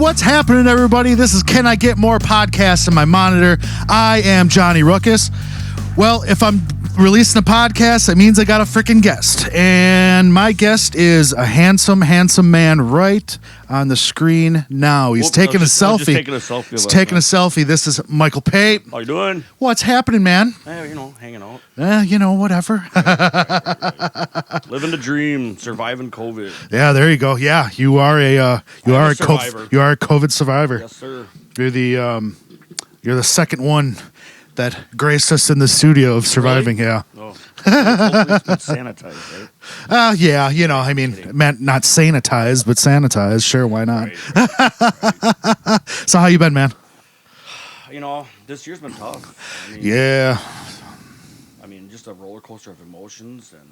What's happening, everybody? This is Can I Get More Podcasts in my monitor. I am Johnny Ruckus. Well, if I'm releasing a podcast, that means I got a freaking guest. And my guest is a handsome man right on the screen now. He's taking a selfie. He's taking a selfie. This is Michael Pape. How you doing? What's happening, man? Hanging out. Whatever. Right. Living the dream, surviving COVID. Yeah, there you go. Yeah, you are a survivor. You are a COVID survivor. Yes, sir. You're the second one that graced us in the studio of surviving. Really? Yeah. Oh. It's sanitized, right? Yeah. Meant not sanitized, but sanitized. Sure, why not? Right. So how you been, man? This year's been tough. Yeah. Just a roller coaster of emotions and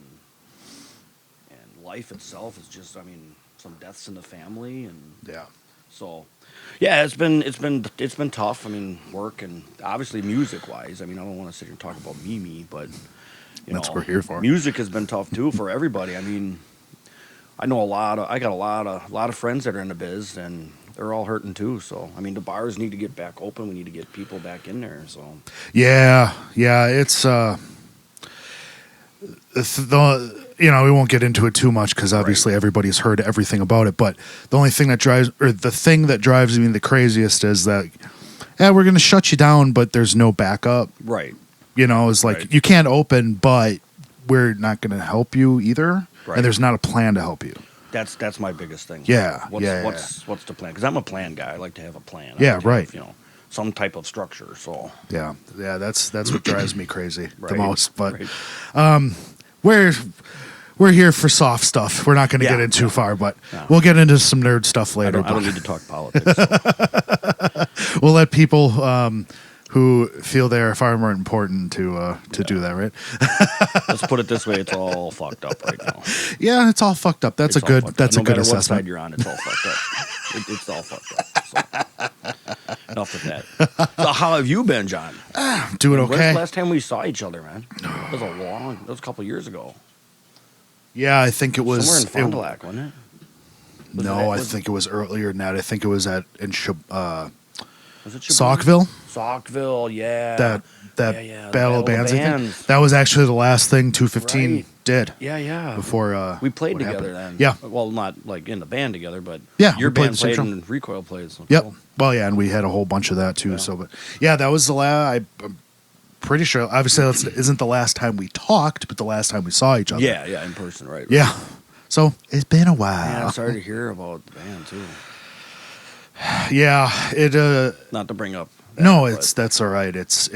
life itself is just, some deaths in the family and yeah. So, yeah, it's been tough. Work and obviously music wise. I don't want to sit here and talk about me, but that's what we're here for. Music has been tough too for everybody. I know I got a lot of friends that are in the biz and they're all hurting too. So, the bars need to get back open. We need to get people back in there. So, yeah, it's we won't get into it too much because obviously everybody's heard everything about it. But the thing that drives me the craziest is that, we're going to shut you down, but there's no backup. Right. It's like you can't open, but we're not going to help you either. Right. And there's not a plan to help you. That's my biggest thing. Yeah. What's the plan? Because I'm a plan guy. I like to have a plan. Right. Have, some type of structure. So yeah. That's what drives me crazy the most. But we're here for soft stuff. We're not going to get in too far, but we'll get into some nerd stuff later. I don't need to talk politics. So. We'll let people who feel they're far more important to do that, right? Let's put it this way: it's all fucked up right now. Yeah, it's all fucked up. That's a good assessment. No matter what side you're on, it's all fucked up. It's all fucked up. So. Enough of that. So how have you been, John? Doing okay. When's the last time we saw each other, man? That was a couple years ago. Yeah, I think it was somewhere in Fond du Lac, wasn't it? I think it was earlier than that. I think it was in was it Saukville. Saukville, yeah. That Battle of Bands. I think that was actually the last thing 215 did. Yeah. Before we played together then. Yeah. Well, not like in the band together, but your band played and Recoil played. So yep. Cool. Well, yeah, and we had a whole bunch of that too. Yeah. So, but yeah, that was the last. I'm pretty sure. Obviously, that isn't the last time we talked, but the last time we saw each other. Yeah, in person, right. Yeah. So it's been a while. Yeah, I'm sorry to hear about the band too. Yeah, it. Not to bring up. That's all right. It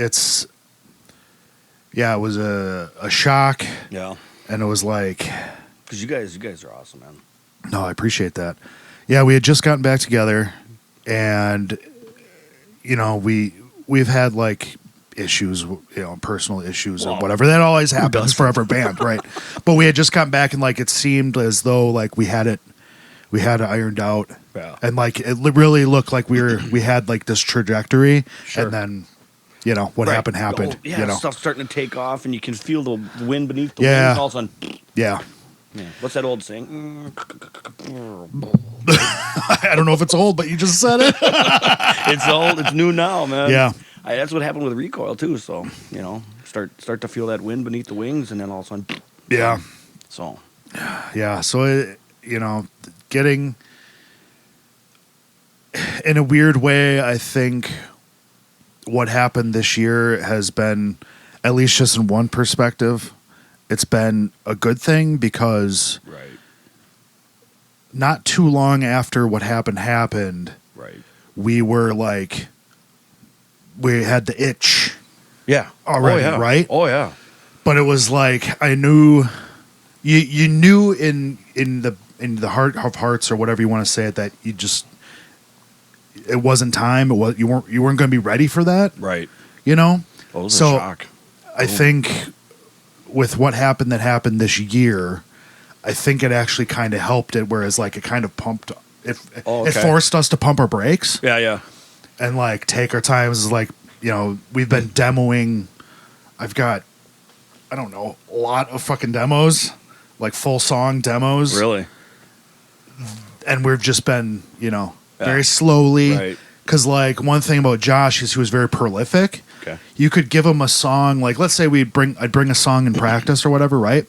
was a shock. Yeah. And it was like, because you guys are awesome, man. No, I appreciate that. Yeah, we had just gotten back together, and we've had like issues, personal issues or whatever. That always happens for every band, right? But we had just gotten back, and like it seemed as though like we had it ironed out, and like it really looked like we had like this trajectory, and then. What happened. Stuff's starting to take off, and you can feel the wind beneath the wings. All of a sudden, yeah. What's that old saying? I don't know if it's old, but you just said it. It's old. It's new now, man. Yeah. That's what happened with Recoil too. So start to feel that wind beneath the wings, and then all of a sudden, yeah. So, yeah. So getting in a weird way, I think. What happened this year has been, at least just in one perspective, it's been a good thing because not too long after what happened, we were like, we had the itch already, right? Oh, yeah. But it was like, I knew, you knew in the heart of hearts or whatever you want to say it, that you just, it wasn't time. You weren't going to be ready for that, right? So a shock. I think with what happened this year, I think it actually kind of helped it. Whereas like it kind of pumped. It forced us to pump our brakes. Yeah. And like take our time. It's like we've been demoing. I've got a lot of fucking demos, like full song demos. Really. And we've just been very slowly. Right. Because, like, one thing about Josh is he was very prolific. Okay. You could give him a song, like, let's say I'd bring a song in practice or whatever, right?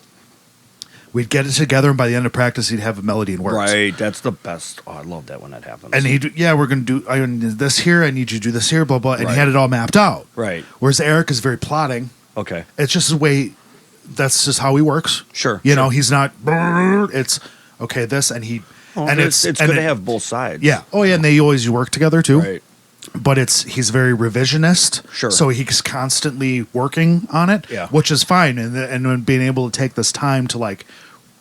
We'd get it together, and by the end of practice, he'd have a melody and words. Right, that's the best. Oh, I love that when that happens. And we're going to do this here, I need you to do this here, blah, blah, and Right. he had it all mapped out. Right. Whereas Eric is very plotting. Okay. It's just the way, that's just how he works. Sure. You know, he's not, it's, okay, this, and he, and it's good to have both sides. Yeah. Oh, yeah, and they always work together, too. Right. But he's very revisionist. Sure. So he's constantly working on it, Yeah. which is fine. And when being able to take this time to, like,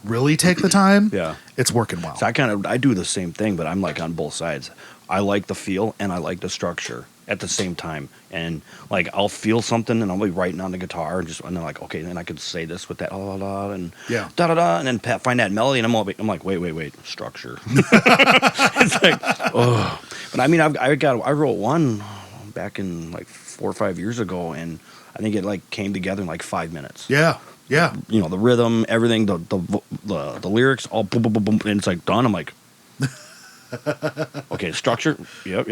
really take the time, Yeah. it's working well. So I do the same thing, but I'm like on both sides. I like the feel and I like the structure at the same time. And like I'll feel something and I'll be writing on the guitar and then like, okay, then I could say this with that and Yeah. da da da, and then find that melody and I'm like, wait, structure. It's like, oh. But I mean, I wrote one back in like 4 or 5 years ago, and I think it like came together in like 5 minutes. Yeah. Yeah. You know, the rhythm, everything, the lyrics, all boom, boom, boom, boom, and it's like done. I'm like, okay, structure. Yep.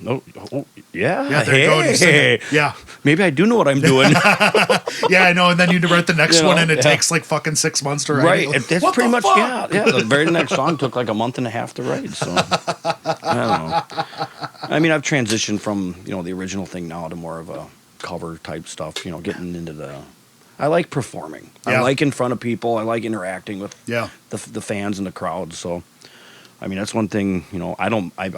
No. Oh, yeah. Yeah, there you go. You sing it. Yeah. Maybe I do know what I'm doing. Yeah, I know. And then you write the next You know, one, and it yeah. takes like fucking 6 months to write. Right. It. That's What pretty the much, fuck? yeah. The very next song took like a month and a half to write. So, I don't know. I mean, I've transitioned from, the original thing now to more of a cover type stuff, getting into I like performing. Yeah. I like in front of people. I like interacting with Yeah. the fans and the crowd. So, I mean, that's one thing, I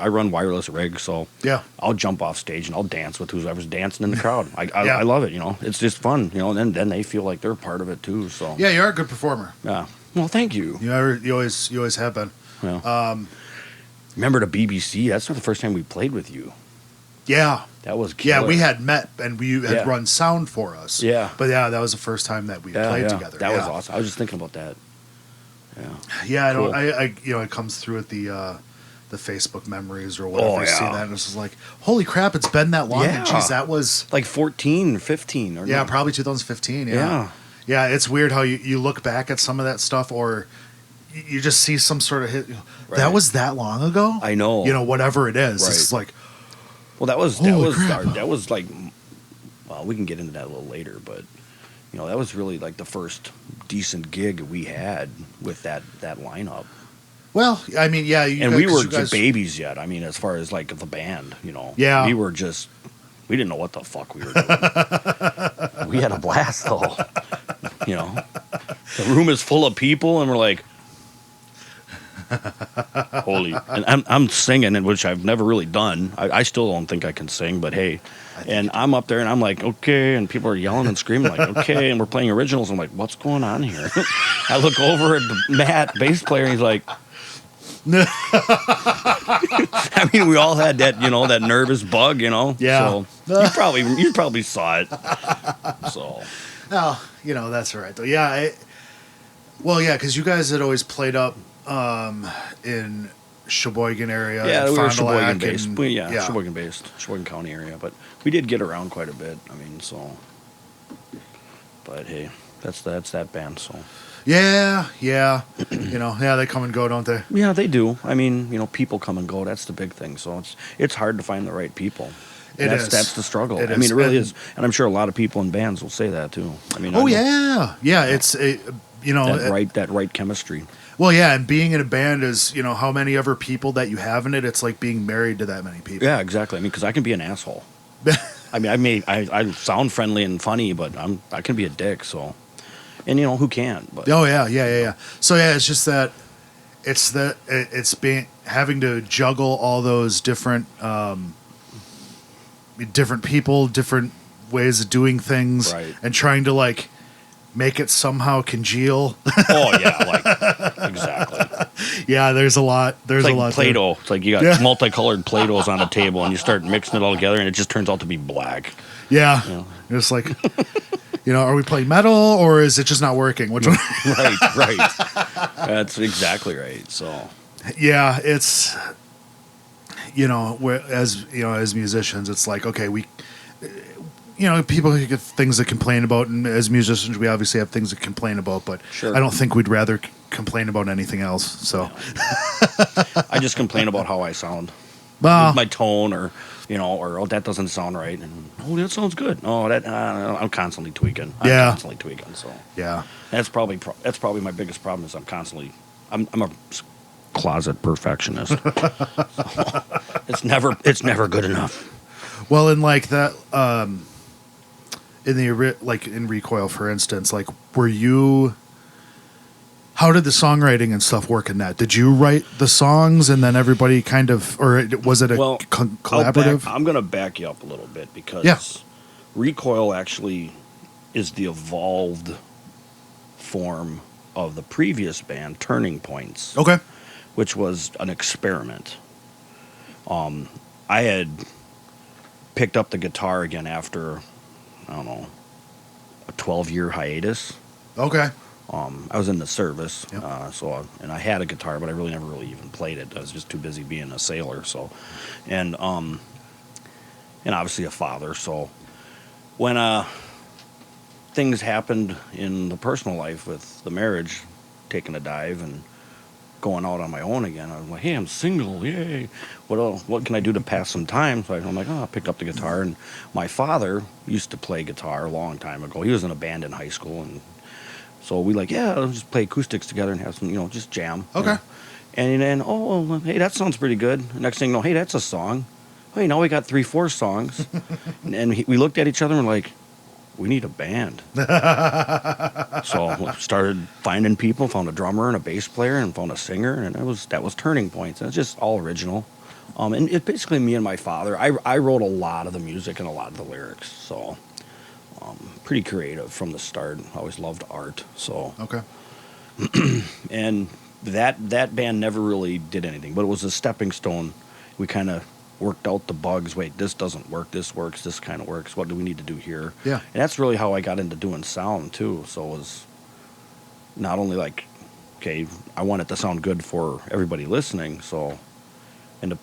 run wireless rigs, so Yeah. I'll jump off stage and I'll dance with whoever's dancing in the crowd. I Yeah. love it, It's just fun, and then they feel like they're a part of it too, so. Yeah, you're a good performer. Yeah. Well, thank you. You always have been. Yeah. Remember the BBC? That's not the first time we played with you. Yeah. That was killer. Yeah, we had met and you had Yeah. run sound for us. Yeah. But yeah, that was the first time that we played together. That was awesome. I was just thinking about that. Yeah. Yeah, Cool. it comes through at the Facebook memories or whatever. Oh, You see yeah. that and it's just like, holy crap, it's been that long. Yeah. And geez, that was Like 14, 15. Or no. probably 2015. Yeah. Yeah. Yeah, it's weird how you look back at some of that stuff or you just see some sort of hit. Right. That was that long ago? I know. Whatever it is. Right. It's like, Well, that was Holy crap. that was like, well, we can get into that a little later, but that was really like the first decent gig we had with that lineup. well, I mean, yeah. We were you guys, babies yet. I mean, as far as like the band, Yeah. we didn't know what the fuck we were doing. We had a blast though. The room is full of people, and we're like, holy! And I'm singing, which I've never really done. I still don't think I can sing, but hey. And I'm up there, and I'm like, okay, and people are yelling and screaming, like, okay, and we're playing originals. I'm like, what's going on here? I look over at Matt, bass player, and he's like, I mean, we all had that, that nervous bug, Yeah. So you probably saw it. So. Oh, that's all right though. Yeah. Because you guys had always played up in Sheboygan area. Yeah, and we were Fond du Lac Sheboygan based. and- Sheboygan based, Sheboygan County area, but we did get around quite a bit. I mean, so. But hey, that's that band. So. Yeah. They come and go, don't they? Yeah, they do. I mean, people come and go. That's the big thing. So it's hard to find the right people. That's the struggle. It I mean, is. it really And- is, and I'm sure a lot of people in bands will say that too. I mean, Oh yeah. It's that right chemistry. Well, yeah, and being in a band is how many other people that you have in it. It's like being married to that many people. Yeah, exactly. I mean, because I can be an asshole. I mean, I sound friendly and funny, but I can be a dick. So, and who can't? But Oh yeah. So yeah, it's just that it's being having to juggle all those different people, different ways of doing things, Right. and trying to like make it somehow congeal. oh yeah, like exactly. Yeah, there's a lot. There's It's like a lot. Play-Doh. It's like you got Yeah. multicolored Play-Dohs on a table, and you start mixing it all together, and it just turns out to be black. Yeah, it's like, are we playing metal or is it just not working? Which one? Right. That's exactly right. So Yeah, it's as musicians, it's like, okay, we people get things to complain about, and as musicians we obviously have things to complain about, but Sure. I don't think we'd rather complain about anything else. So, I just complain about how I sound, well, my tone, or oh, that doesn't sound right, and oh, that sounds good. Oh, that I'm constantly tweaking. So yeah. that's probably my biggest problem is I'm a closet perfectionist. So it's never good enough. Well, in like that, in Recoil, for instance, like, how did the songwriting and stuff work in that? Did you write the songs and then everybody kind of, or was it a collaborative? I'm going to back you up a little bit because Recoil actually is the evolved form of the previous band, Turning Points. Okay. Which was an experiment. I had picked up the guitar again after, I don't know, a 12-year hiatus. Okay. I was in the service, Yep. And I had a guitar, but I never really even played it. I was just too busy being a sailor. So, and obviously a father. So, when things happened in the personal life with the marriage taking a dive and going out on my own again, I was like, hey, I'm single, yay. What can I do to pass some time? So I'm like, I'll pick up the guitar. And my father used to play guitar a long time ago. He was in a band in high school, and so we let's just play acoustics together and have some, just jam. Okay. And then, hey, that sounds pretty good. Next thing you know, hey, that's a song. Hey, now we got 3-4 songs. And we looked at each other and we're like, we need a band. So we started finding people, found a drummer and a bass player and found a singer, and that was Turning Points. And it's just all original. And it's basically me and my father. I wrote a lot of the music and a lot of the lyrics. So pretty creative from the start. I always loved art. So Okay. and that band never really did anything, but it was a stepping stone. We kind of worked out the bugs. Wait, this doesn't work. This works. This kind of works. What do we need to do here? Yeah. And that's really how I got into doing sound too. So it was not only like, okay, I want it to sound good for everybody listening. So in the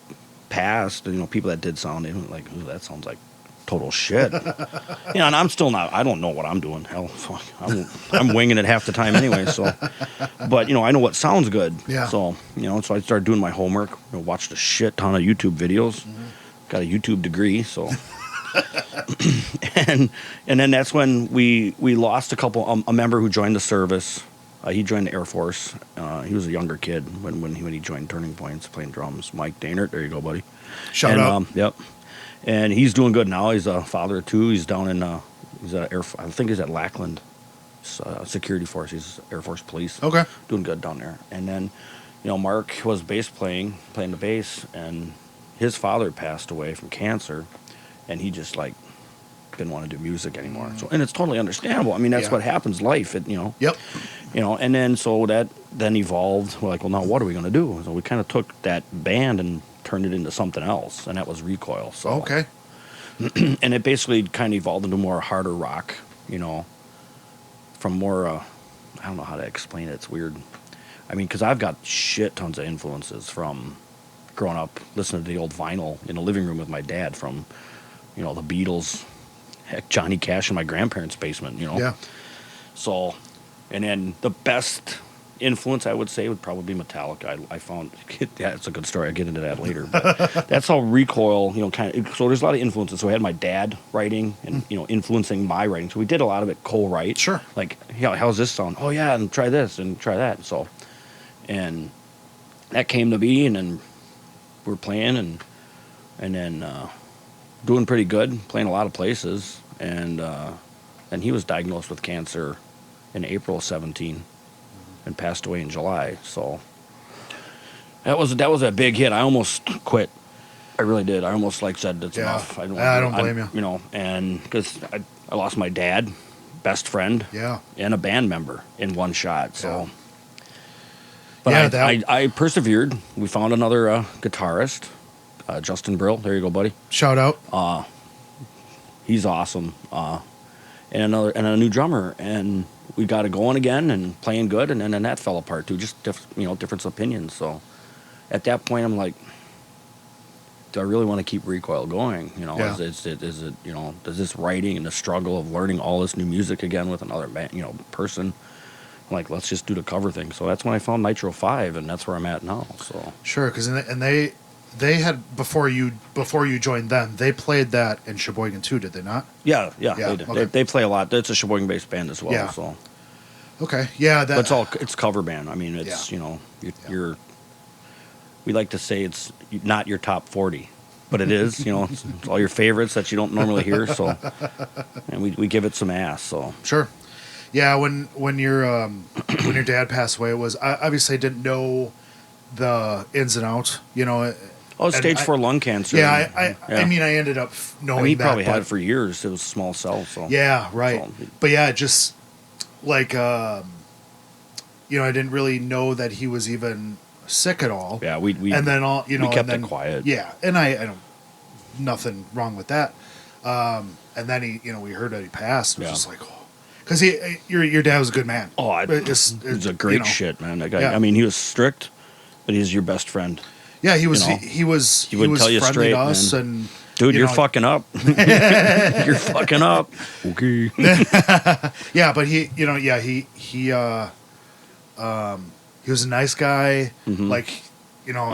past, people that did sound, they were like, ooh, that sounds like total shit. And I'm still not. I don't know what I'm doing. Hell, I'm winging it half the time anyway. So, but I know what sounds good. Yeah. So so I started doing my homework. Watched a shit ton of YouTube videos. Mm-hmm. Got a YouTube degree. So, and then that's when we lost a member who joined the service. He joined the Air Force. He was a younger kid when he joined Turning Points, playing drums. Mike Dainert, there you go, buddy. Shout out. Yep. And he's doing good now. He's a father of 2. He's down in I think he's at Lackland Security Force. He's Air Force Police. Okay. Doing good down there. And then, Mark was playing the bass, and his father passed away from cancer, and he just didn't want to do music anymore. So, and it's totally understandable. I mean, that's what happens. Life, Yep. And then so that then evolved. We're like, well, now what are we going to do? So we kind of took that band and turned it into something else, and that was Recoil. So Okay. and it basically kind of evolved into more harder rock, from more I don't know how to explain it. It's weird. I mean, because I've got shit tons of influences from growing up listening to the old vinyl in the living room with my dad, from the Beatles, heck, Johnny Cash in my grandparents' basement. Yeah. So, and then the best influence I would say would probably be Metallica. I found it's a good story. I'll get into that later. But that's how Recoil, kind of. So there's a lot of influences. So I had my dad writing and influencing my writing. So we did a lot of it co-write. Sure. Like, how's this sound? Oh yeah, and try this and try that. So, and that came to be, and then we're playing and then doing pretty good, playing a lot of places, and he was diagnosed with cancer in April of 2017. And passed away in July. So that was a big hit. I almost quit. I really did. I almost said that's enough. I don't blame you. And because I lost my dad, best friend, and a band member in one shot. So, but I persevered. We found another guitarist, Justin Brill. There you go, buddy. Shout out. He's awesome. And a new drummer, and we got it going again and playing good, and then that fell apart too. Just different opinions. So at that point, I'm like, do I really want to keep Recoil going? Is it does this writing and the struggle of learning all this new music again with another person? like, let's just do the cover thing. So that's when I found Nitro 5, and that's where I'm at now. So Sure, because they had before you joined them, they played that in Sheboygan too, did they not? yeah, they did. Okay. They play a lot. It's a Sheboygan based band as well. Yeah. So Okay, yeah, but it's cover band. I mean, it's you're we like to say it's not your top 40, but it is. It's all your favorites that you don't normally hear. So and we give it some ass. So Sure. Yeah, when your dad passed away, it was obviously I didn't know the ins and outs. stage 4 lung cancer. Yeah, I mean, I ended up knowing he that. probably had it for years. It was small cell. So Yeah, right. So, But yeah, just like I didn't really know that he was even sick at all. yeah, we and then we kept it quiet. Yeah, and I don't nothing wrong with that. And then we heard that he passed. It was just like, because your dad was a good man. Oh, he's a great shit, man. That guy. Yeah. I mean, he was strict, but he's your best friend. Yeah, he was. He was. He would tell you friendly straight, to us, man. and Dude, you're fucking up. You're fucking up. Okay. Yeah, but he was a nice guy. Mm-hmm. Like, He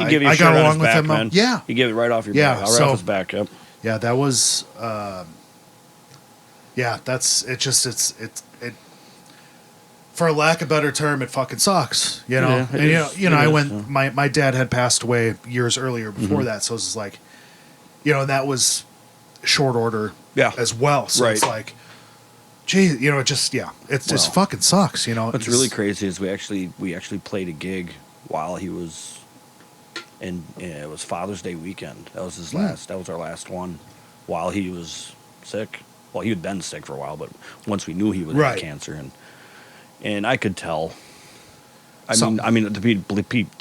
give you a I shirt got on along his with back, him. man. Yeah, He gave it right off your Yeah, back. Right so- off his back. Yep. yeah, that was. That's it. Just it. For lack of a better term, it fucking sucks. Yeah, it and is. I It went. is, My dad had passed away years earlier before Mm-hmm. that, so it was like, that was short order. Yeah. As well. So Right. it's like, gee, it just just fucking sucks. What's really crazy is we actually played a gig while he was, and it was Father's Day weekend. That was his last. That was our last one, while he was sick. Well, he had been sick for a while, but once we knew he was Right. had cancer, and I could tell. Something. I mean, to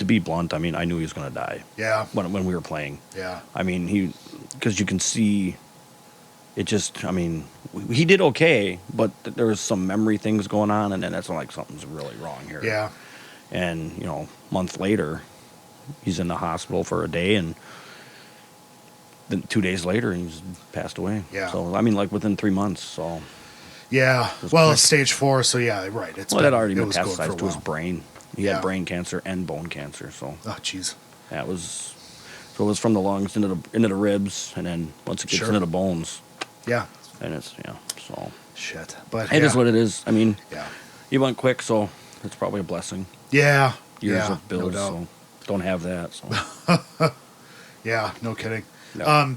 be blunt, I mean, I knew he was going to die Yeah. when we were playing. Yeah. I mean, because you can see, it just, I mean, he did okay, but there was some memory things going on, and then that's when, like, something's really wrong here. Yeah. And, a month later, he's in the hospital for a day, and then 2 days later, he's passed away. Yeah. So, I mean, like, within 3 months, so. Yeah. was Well, quick. stage 4, so yeah, right. It That already was going for a metastasized to his while. brain. He Yeah. had brain cancer and bone cancer, so Oh, jeez. that was. So it was from the lungs into the ribs, and then once it gets Sure. into the bones, Yeah. and it's so. Shit. But It is what it is. I mean, Yeah. he went quick, so it's probably a blessing. Yeah. Years yeah, of bills, no doubt. so don't have that. So Yeah. No kidding. No.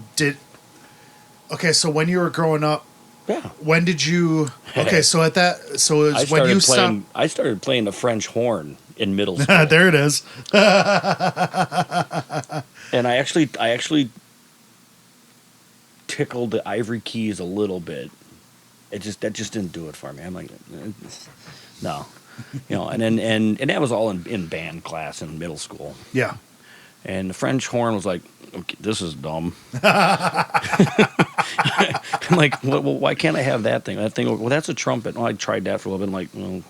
Okay, so when you were growing up, yeah, when did you? Okay, so it was when you stopped. I started playing the French horn in middle school, There it is. and I actually tickled the ivory keys a little bit. That just didn't do it for me. I'm like, no, and then and that was all in band class in middle school. Yeah. And the French horn was like, okay, this is dumb. I'm like, well, why can't I have that thing? Well, that's a trumpet. Well, I tried that for a little bit. I'm like, well,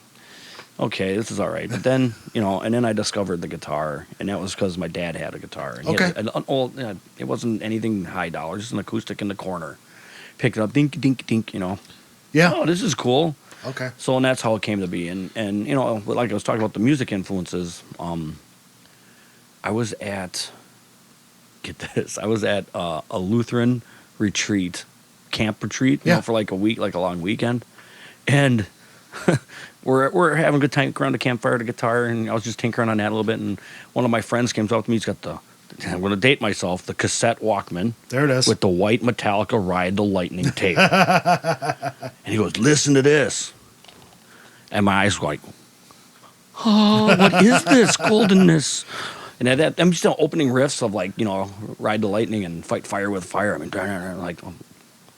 okay, this is all right. But then, and then I discovered the guitar, and that was because my dad had a guitar. And he had an old, it wasn't anything high dollar, just an acoustic in the corner. Picked it up, dink, dink, dink, Yeah. Oh, this is cool. Okay. So, and that's how it came to be. And like I was talking about the music influences, I was at, get this, I was at a Lutheran retreat, camp retreat, for like a week, like a long weekend. And we're having a good time around the campfire, the guitar, and I was just tinkering on that a little bit. And one of my friends came up to me, he's got I'm going to date myself, the cassette Walkman. There it is. With the white Metallica Ride the Lightning tape. And he goes, listen to this. And my eyes were like, oh, what is this goldenness? And I'm still opening riffs of like, Ride the Lightning and Fight Fire with Fire. I mean, like,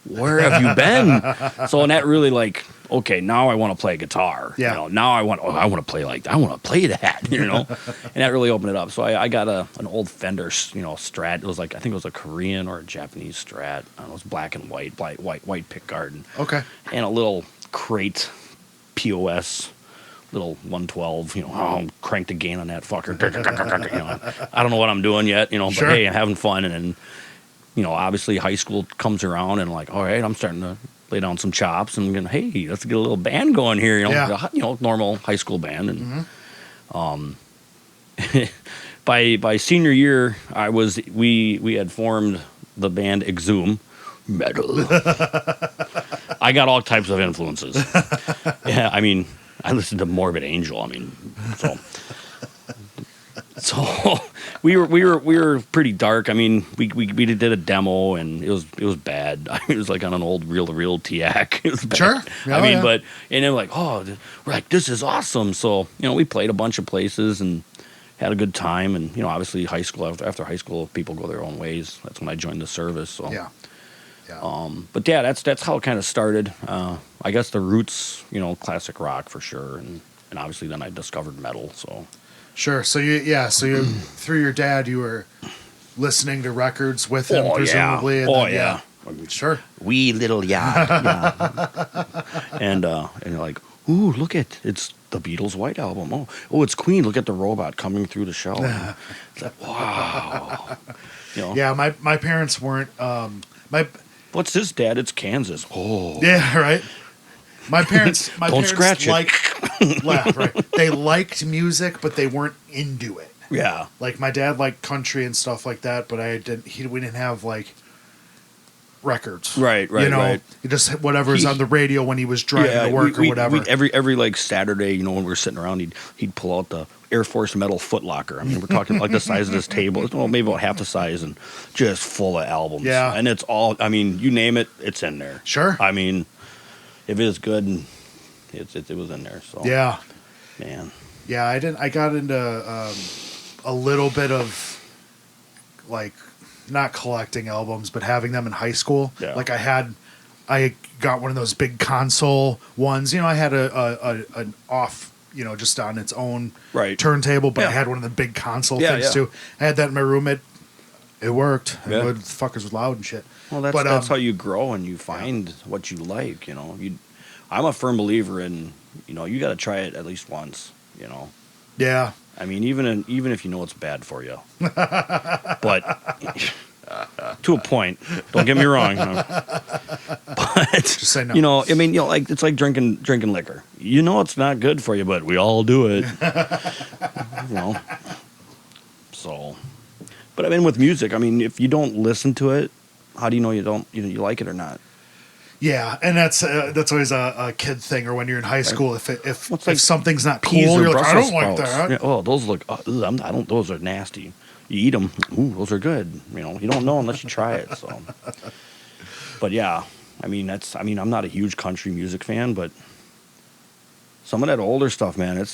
where have you been? So, and that really like, okay, now I want to play guitar. Yeah. Now I want to play that, and that really opened it up. So I got an old Fender, Strat. It was like, I think it was a Korean or a Japanese Strat. I don't know, it was black and white pick guard. Okay. And a little crate POS. Little 112, crank the gain on that fucker. I don't know what I'm doing yet, but Sure. hey, I'm having fun. And then, obviously high school comes around and like, all right, I'm starting to lay down some chops and hey, let's get a little band going here. Normal high school band. And by senior year, we had formed the band Exhume Metal. I got all types of influences. Yeah, I mean, I listened to Morbid Angel. I mean, so we were pretty dark. I mean, we did a demo and it was bad. I mean, it was like on an old reel-to-reel TAC. It was bad. Sure. Yeah, I mean, but and then we're like, we're like, this is awesome. So we played a bunch of places and had a good time. And obviously high school, after high school, people go their own ways. That's when I joined the service. So yeah. But yeah, that's how it kind of started. I guess the roots, classic rock for sure, and obviously then I discovered metal. So sure. So you through your dad, you were listening to records with him, presumably. Yeah. Sure. Wee little yacht. Yeah. and you're like, ooh, look it's the Beatles' White Album. Oh, it's Queen. Look at the robot coming through the shell. It's like, wow. Yeah, my parents weren't. What's this, Dad? It's Kansas. Oh. Yeah, right. My parents Don't scratch right. They liked music, but they weren't into it. Yeah. Like my dad liked country and stuff like that, but we didn't have like records. Right. Right. You just whatever's on the radio when he was driving to work or whatever. Every like Saturday, when we were sitting around, he'd pull out the Air Force metal footlocker. I mean, we're talking like the size of this table. Well, maybe about half the size, and just full of albums. Yeah. And it's all. I mean, you name it, it's in there. Sure. I mean, if it's good, it was in there. So yeah, man. Yeah, I got into a little bit of like not collecting albums, but having them in high school. Yeah. Like I got one of those big console ones. I had an off. Just on its own turntable, but I had one of the big console things too. I had that in my room. It worked. Yeah. The fuckers was loud and shit. Well, that's how you grow and you find what you like. I'm a firm believer in you got to try it at least once. Yeah. I mean, even if it's bad for you, but to a point. Don't get me wrong. But just say no. Like it's like drinking liquor. It's not good for you, but we all do it. So, but I mean, with music, if you don't listen to it, how do you know you like it or not? Yeah, and that's always a kid thing, or when you're in high school, if something's not cool, you're like, I don't sprouts. like that. Yeah, those look. Those are nasty. You eat them. Ooh, those are good. You don't know unless you try it. So, but yeah, I'm not a huge country music fan, but some of that older stuff, man,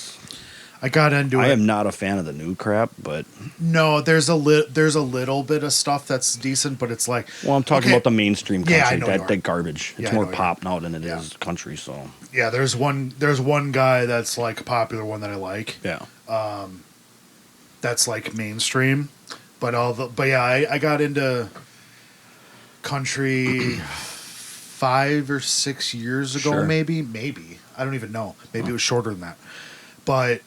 I got into it. I am not a fan of the new crap, but no, there's a little bit of stuff that's decent, but it's like, well, I'm talking about the mainstream country, that garbage. It's more pop now than it is country. So yeah, there's one guy that's like a popular one that I like. Yeah. That's like mainstream, but I got into country 5 or 6 years ago, Sure. maybe I don't even know. Maybe it was shorter than that, but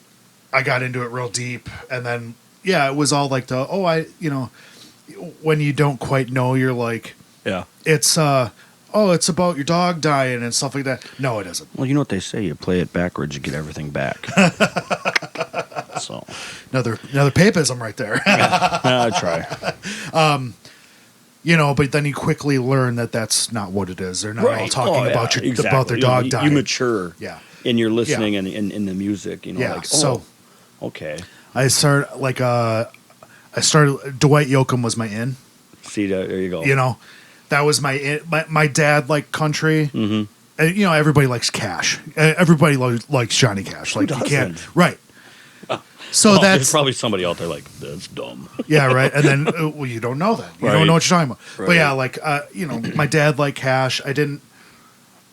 I got into it real deep, and then it was all like when you don't quite know, you're like, it's it's about your dog dying and stuff like that. No, it isn't. Well, you know what they say: you play it backwards, you get everything back. So another papism right there. I try. But then you quickly learn that that's not what it is. They're not all talking about about their dog dying. You mature, in your listening and in the music. Okay. I started Dwight Yoakam was my in. See, there you go. That was my dad liked country. Mm-hmm. And, everybody likes Cash. Everybody likes Johnny Cash. Like, you can't, right. So there's probably somebody out there like, that's dumb. Yeah, right. And then, you don't know that. You don't know what you're talking about. Right. But yeah, my dad liked Cash. I didn't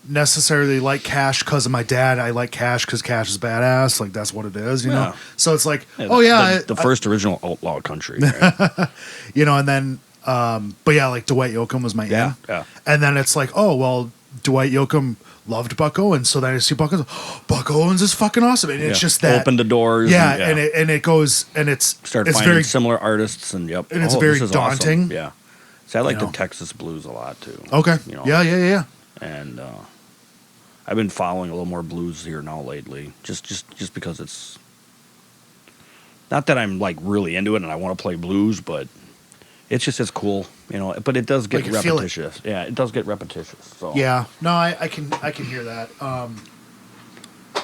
necessarily like Cash because of my dad. I like Cash because Cash is badass. Like, that's what it is, you know? So it's like, the first original outlaw country. Right? And then, but yeah, like Dwight Yoakam was my in. Yeah. And then it's like, oh, well, Dwight Yoakam loved Buck Owens, so then I see Buck Owens. Buck Owens is fucking awesome, and it's just that opened the doors. Yeah, and it goes, and it's finding very similar artists, and and it's very daunting. Awesome. Yeah, see, I like the Texas blues a lot too. Okay, yeah. and I've been following a little more blues here now lately, just because it's not that I'm like really into it and I want to play blues, but it's cool, you know. But it does get repetitious. Yeah, it does get repetitious. So yeah, no, I can hear that.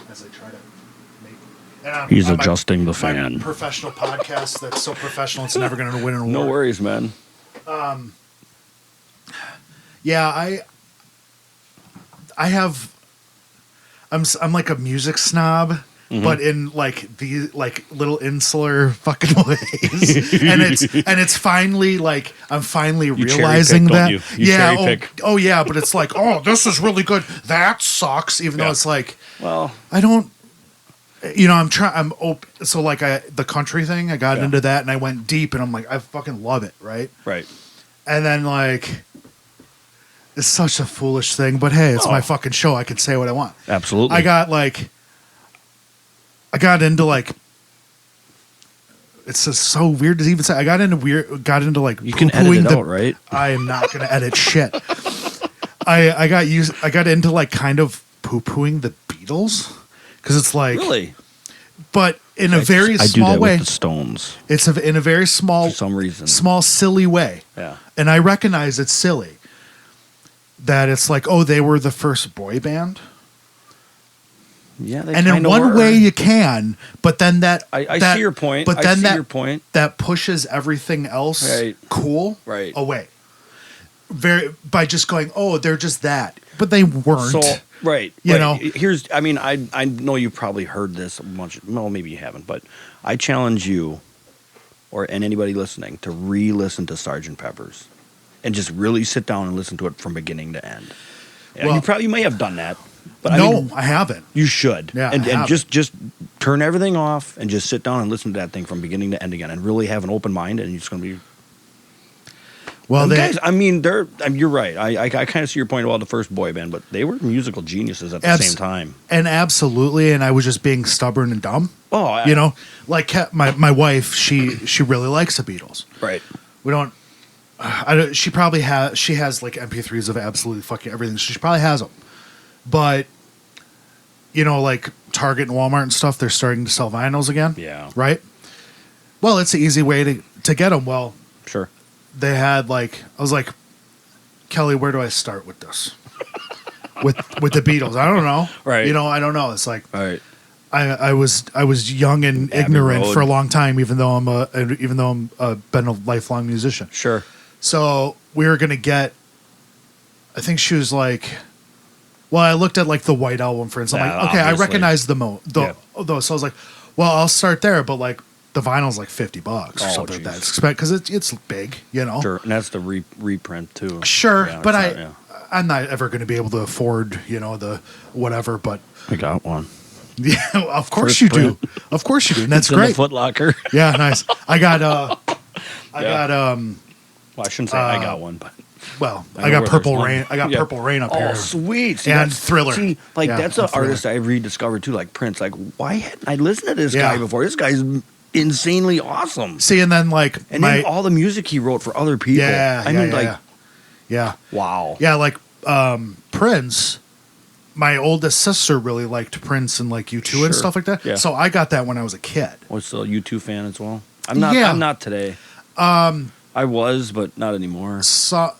As I try to make, he's adjusting the fan. My professional podcast that's so professional it's never going to win an award. No worries, man. Yeah, I'm like a music snob, but in like the little insular fucking ways, and it's finally like I'm finally realizing that. You cherry pick. Oh yeah, but it's like, oh, this is really good. That sucks, even though it's like, well, I don't. You know, I'm open. So like the country thing, I got into that and I went deep, and I'm like, I fucking love it, right? Right. And then like, it's such a foolish thing, but hey, it's my fucking show. I can say what I want. Absolutely. I got into like, it's just so weird to even say. I got into like, you can edit it out, right? I am not going to edit shit. I got into like kind of poo-pooing the Beatles because it's like, really, but in a very small way. With the Stones. It's in a very small, for some reason, small silly way. Yeah, and I recognize it's silly. That it's like, oh, they were the first boy band. Yeah, they and in one way you can, but then I see your point. But then your point. That pushes everything else cool away. By just going, oh, they're just that, but they weren't. So right, you know. I know you probably heard this a bunch. Well, maybe you haven't, but I challenge you, and anybody listening, to re-listen to Sgt. Pepper's. And just really sit down and listen to it from beginning to end. Yeah, well, you may have done that, but I haven't. You should. Yeah, and just turn everything off and just sit down and listen to that thing from beginning to end again, and really have an open mind, and it's going to be. Well, guys, you're right. I kind of see your point about the first boy band, but they were musical geniuses at the same time. And absolutely, and I was just being stubborn and dumb. Oh, you know, like my wife, she really likes the Beatles. Right. We don't. She probably has. She has like MP3s of absolutely fucking everything. So she probably has them, but you know, like Target and Walmart and stuff, they're starting to sell vinyls again. Yeah. Right. Well, it's an easy way to get them. Well, sure. They had I was like, Kelly, where do I start with this? with the Beatles, I don't know. Right. You know, I don't know. It's like, right. I was young and ignorant for a long time, even though I'm been a lifelong musician. Sure. So we were gonna get. I think she was like, well, I looked at like the White Album, for instance. I'm like, okay, obviously. I recognize those. So I was like, well, I'll start there, but like the vinyl's like $50 or something like that. Because it's big, you know. Sure, and that's the reprint too. Sure, yeah, but I'm not ever going to be able to afford, you know, the whatever. But I got one. Yeah, of course First you print. Do. Of course you do. And that's it's great. In the Foot Locker. Yeah, nice. I got. Well, I shouldn't say I got one, but I got Purple Rain. I got Purple Rain up here. Oh, sweet! See, and Thriller. See, that's an artist I rediscovered too, like Prince. Like, why hadn't I listened to this guy before? This guy's insanely awesome. See, and then then all the music he wrote for other people. Yeah. Wow. Yeah, like Prince. My oldest sister really liked Prince and like U2 and stuff like that. Yeah. So I got that when I was a kid. Was still a U2 fan as well? I'm not. Yeah. I'm not today. I was, but not anymore. So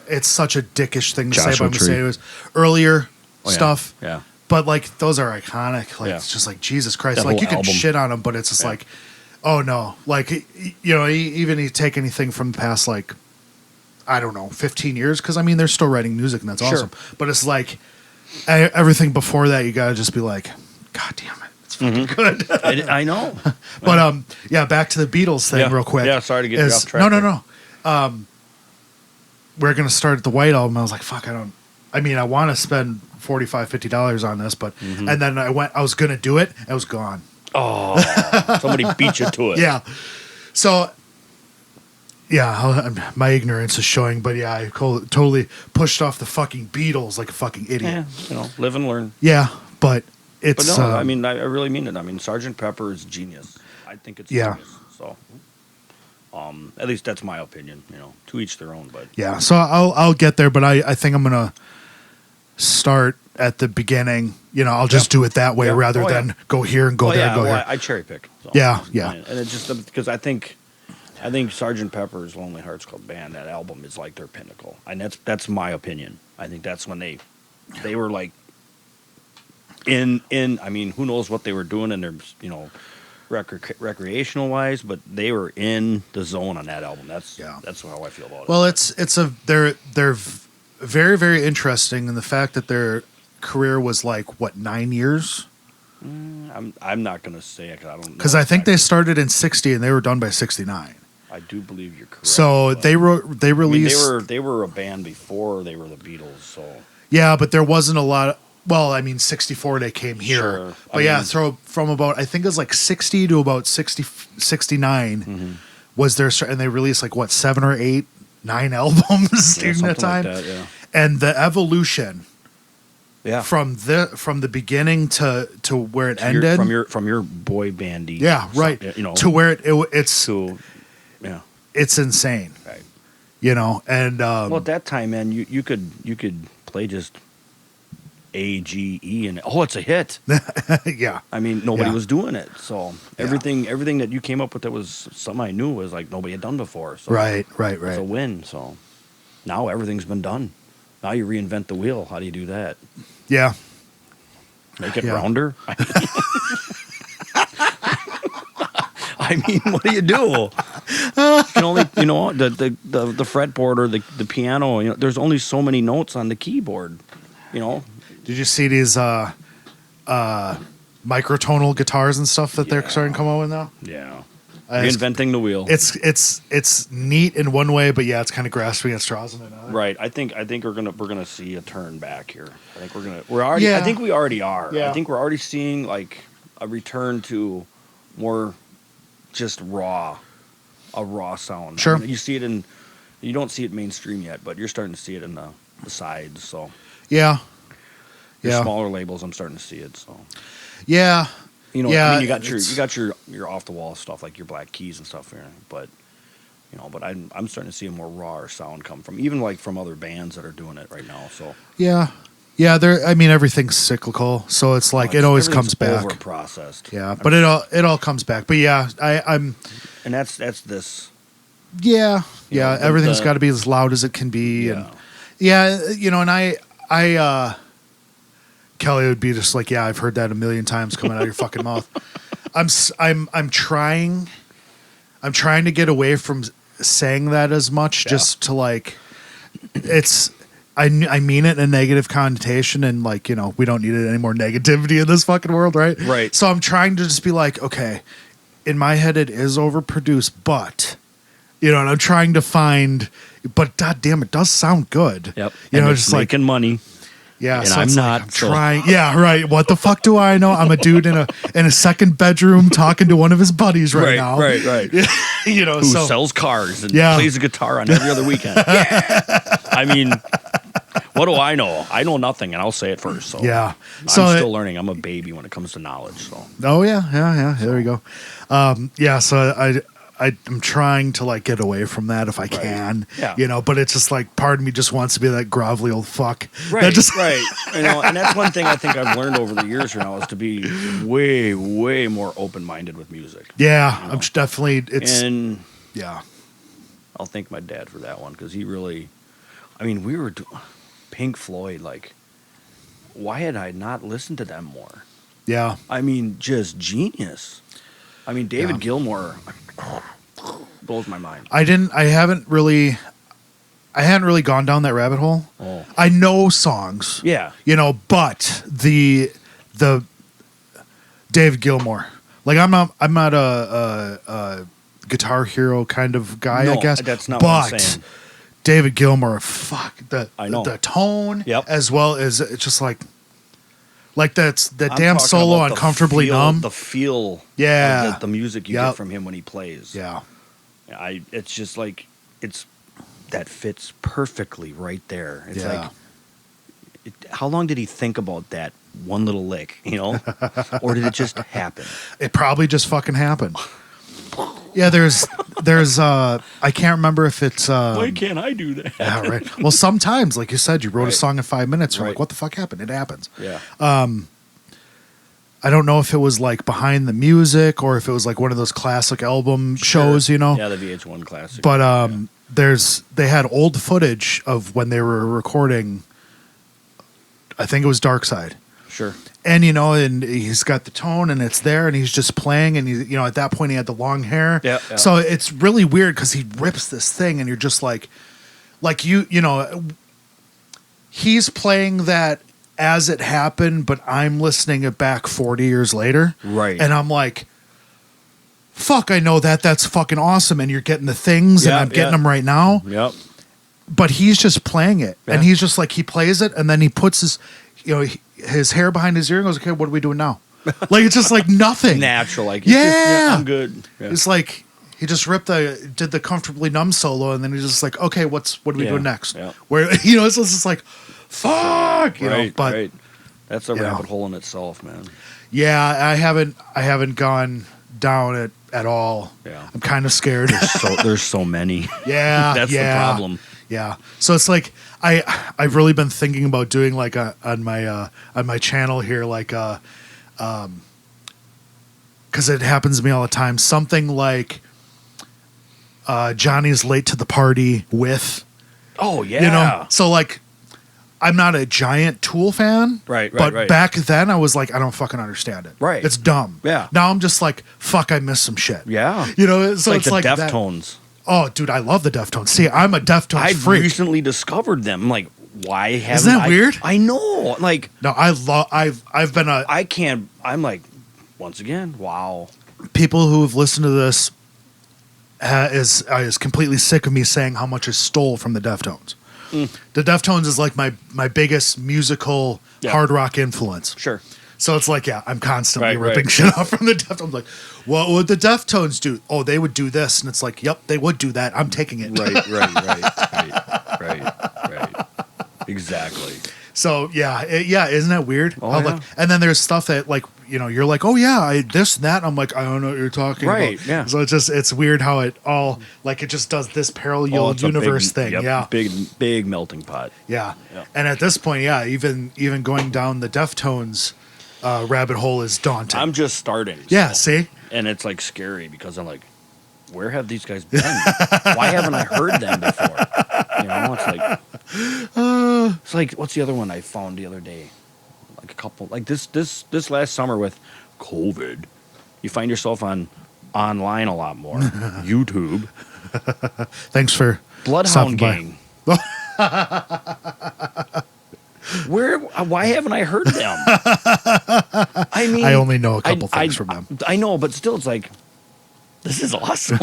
it's such a dickish thing to say, but I'm gonna say it was earlier stuff. Yeah. But like those are iconic. Like it's just like Jesus Christ. That like you can album. shit on them, but it's just like, oh no. Like you know, even you take anything from the past, like I don't know, 15 years, because I mean they're still writing music and that's awesome. But it's like everything before that, you gotta just be like, God damn it. Fucking good. I know. But back to the Beatles thing real quick. Yeah, sorry to get you off track. No. We're gonna start at the White Album. I was like, fuck, I want to spend $45-$50 on this, but and then I was gonna do it, I was gone. Oh, somebody beat you to it. Yeah. So my ignorance is showing, but I totally pushed off the fucking Beatles like a fucking idiot. Yeah, live and learn. Yeah, but no, I really mean it. I mean, Sgt. Pepper is genius. I think it's genius. So, At least that's my opinion. To each their own. But yeah. So I'll get there, but I think I'm gonna start at the beginning. I'll just do it that way rather than go here and go there and go here. I cherry pick. So. Yeah. And it's just because I think Sgt. Pepper's Lonely Hearts Club Band, that album is like their pinnacle, and that's my opinion. I think that's when they were like in. I mean, who knows what they were doing in their recreational wise, but they were in the zone on that album. That's how I feel about it. Well, they're very, very interesting in the fact that their career was like 9 years. I'm not gonna say it because I don't know. Because I think they started in '60 and they were done by '69. I do believe you're correct. So they released. I mean, they were a band before they were the Beatles. So yeah, but there wasn't a lot of. Well, I mean, '64 they came here, sure. But throw from about I think it was like '60 to about 69 was their start, and they released like 7 or 8, 9 albums during that time. Like that, yeah. And the evolution, from the the beginning to where it ended, from your boy bandy, to where it's it's insane, right? And at that time, man, you could play just A, G, E, and it's a hit. Yeah. I mean, nobody was doing it, so everything that you came up with that was something I knew was like nobody had done before. So right. It's a win. So now everything's been done. Now you reinvent the wheel. How do you do that? Yeah. Make it rounder. I mean, what do you do? You can only, the fretboard or the piano. There's only so many notes on the keyboard. Did you see these microtonal guitars and stuff that they're starting to come out with now? Yeah. Reinventing the wheel. It's neat in one way, but it's kind of grasping at straws in another. Right. I think we're gonna see a turn back here. I think I think we already are. Yeah. I think we're already seeing like a return to more just a raw sound. Sure. I mean, you don't see it mainstream yet, but you're starting to see it in the sides. So yeah. Smaller labels, I'm starting to see it. So yeah. I mean, you got your off the wall stuff like your Black Keys and stuff here, but I'm starting to see a more raw sound come from even like from other bands that are doing it right now. So yeah. I mean, everything's cyclical, so it's like it always comes back. Over processed. Yeah, but it all comes back. But I'm. And that's this. Yeah, everything's got to be as loud as it can be, and and I Kelly would be just like, I've heard that a million times coming out of your fucking mouth. I'm trying to get away from saying that as much, just to like, I mean it in a negative connotation, and like, we don't need any more negativity in this fucking world, right? Right. So I'm trying to just be like, okay, in my head it is overproduced, but and I'm trying to find, but god damn, it does sound good. Yep. Just making like money. Yeah, and so I'm not I'm trying. Yeah, right. What the fuck do I know? I'm a dude in a second bedroom talking to one of his buddies right now. Right. Who so sells cars and plays a guitar on every other weekend. I mean, what do I know? I know nothing, and I'll say it first. So yeah, I'm still learning. I'm a baby when it comes to knowledge. So yeah. There we go. So I'm trying to like get away from that if I can, but it's just like part of me just wants to be that grovelly old fuck. Right. And that's one thing I think I've learned over the years now is to be way, way more open-minded with music. Yeah, I'm definitely. I'll thank my dad for that one because he really, we were Pink Floyd. Like, why had I not listened to them more? Yeah. Just genius. David Gilmour blows my mind. I hadn't really gone down that rabbit hole. Oh. I know songs. Yeah. But the David Gilmour. Like I'm not a Guitar Hero kind of guy, I guess. That's not what I'm saying. David Gilmour, the tone, as well as it's just like that damn solo on Comfortably Numb. The feel of the music you get from him when he plays. Yeah. It's just like that fits perfectly right there. It's like how long did he think about that one little lick, or did it just happen? It probably just fucking happened. Yeah, there's there's I can't remember if it's Why can't I do that? yeah, right. Well, sometimes, like you said, you wrote a Right. song in 5 minutes. You're Right. like, what the fuck happened? It happens. Yeah. I don't know if it was like behind the music or if it was like one of those classic album shows, you know. Yeah, the VH1 classic. But they had old footage of when they were recording. I think it was Dark Side. Sure. And and he's got the tone, and it's there, and he's just playing, and at that point he had the long hair. Yeah. So it's really weird because he rips this thing, and you're just like he's playing that as it happened, but I'm listening it back 40 years later, Right. And I'm like, fuck, I know that. That's fucking awesome, and you're getting the things, and Yeah, I'm getting yeah. them right now. Yep. But he's just playing it, Yeah. and he's just like, he plays it, and then he puts his hair behind his ear and goes, okay, what are we doing now? Like, it's just like nothing. Natural, like Yeah. I'm good. Yeah. It's like he just did the Comfortably Numb solo, and then he's just like, okay, what are we Yeah. doing next? Yeah. Where it's just like, fuck, Right. But Right. That's a you know. rabbit hole in itself, man. yeah, I haven't gone down it at all. Yeah. I'm kind of scared. So there's so many. Yeah, That's yeah. the problem. Yeah. So it's like I've really been thinking about doing like on my channel here, like because it happens to me all the time, something like Johnny's late to the party with, Oh yeah. so like I'm not a giant Tool fan, Right, but right. back then I was like, I don't fucking understand it. Right. It's dumb. Yeah. Now I'm just like, fuck, I missed some shit. Yeah. So like it's the like that. Deftones. Oh, dude, I love the Deftones. See, I'm a Deftones I freak. recently discovered them. Like, why haven't Isn't that I- weird? I know. Like, No, I've been I can't. I'm like, once again, wow. people who have listened to this is completely sick of me saying how much I stole from the Deftones. The Deftones is like my biggest musical Yeah. hard rock influence. Sure. So it's like, yeah, I'm constantly Right, ripping right. shit off from the Deftones. Like, what would the Deftones do? Oh, they would do this, and it's like, yep, they would do that. I'm taking it. Right. Exactly. So yeah, isn't that weird? Oh, How, yeah. like, and then there's stuff that like you're like, oh yeah, this and that. And I'm like, I don't know what you're talking Right, about. yeah. So it's weird how it all like it just does this parallel it's a universe big, thing. yep, Yeah, Big melting pot. yeah. Yep. And at this point, yeah, even going down the Deftones rabbit hole is daunting. I'm just starting. yeah, so- see, And it's like scary because I'm like, where have these guys been? Why haven't I heard them before? It's like what's the other one I found the other day? Like a couple, like this last summer with COVID, you find yourself online a lot more. YouTube, thanks for stopping Bloodhound by. Gang. Why haven't I heard them? I mean, I only know a couple things from them. I know, but still, it's like, this is awesome.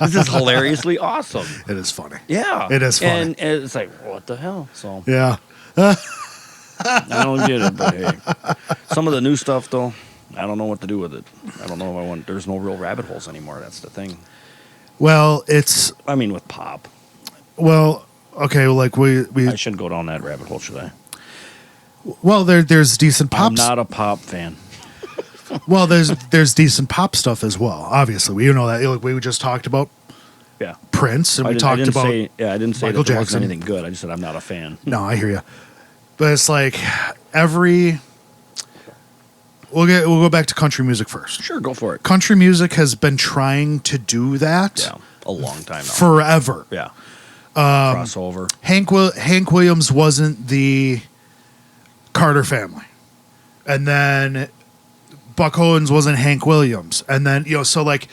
This is hilariously awesome. It is funny. Yeah, It is funny. and it's like, what the hell? So Yeah. I don't get it, but hey, some of the new stuff though, I don't know what to do with it. I don't know if I want. There's no real rabbit holes anymore. That's the thing. Well, I mean, with pop, okay, like we I shouldn't go down that rabbit hole, should I? well there's decent pop. I'm not a pop fan. Well, there's decent pop stuff as well. Obviously, we know that. Like we just talked about Yeah, Prince, and we I talked didn't about. say, I didn't say Michael that there Jackson. wasn't anything good. I just said I'm not a fan. No, I hear you, but it's like we'll go back to country music first. Sure, go for it. Country music has been trying to do that Yeah, a long time now. forever. Yeah, crossover. Hank Williams wasn't the Carter family, and then Buck Owens wasn't Hank Williams, and then so like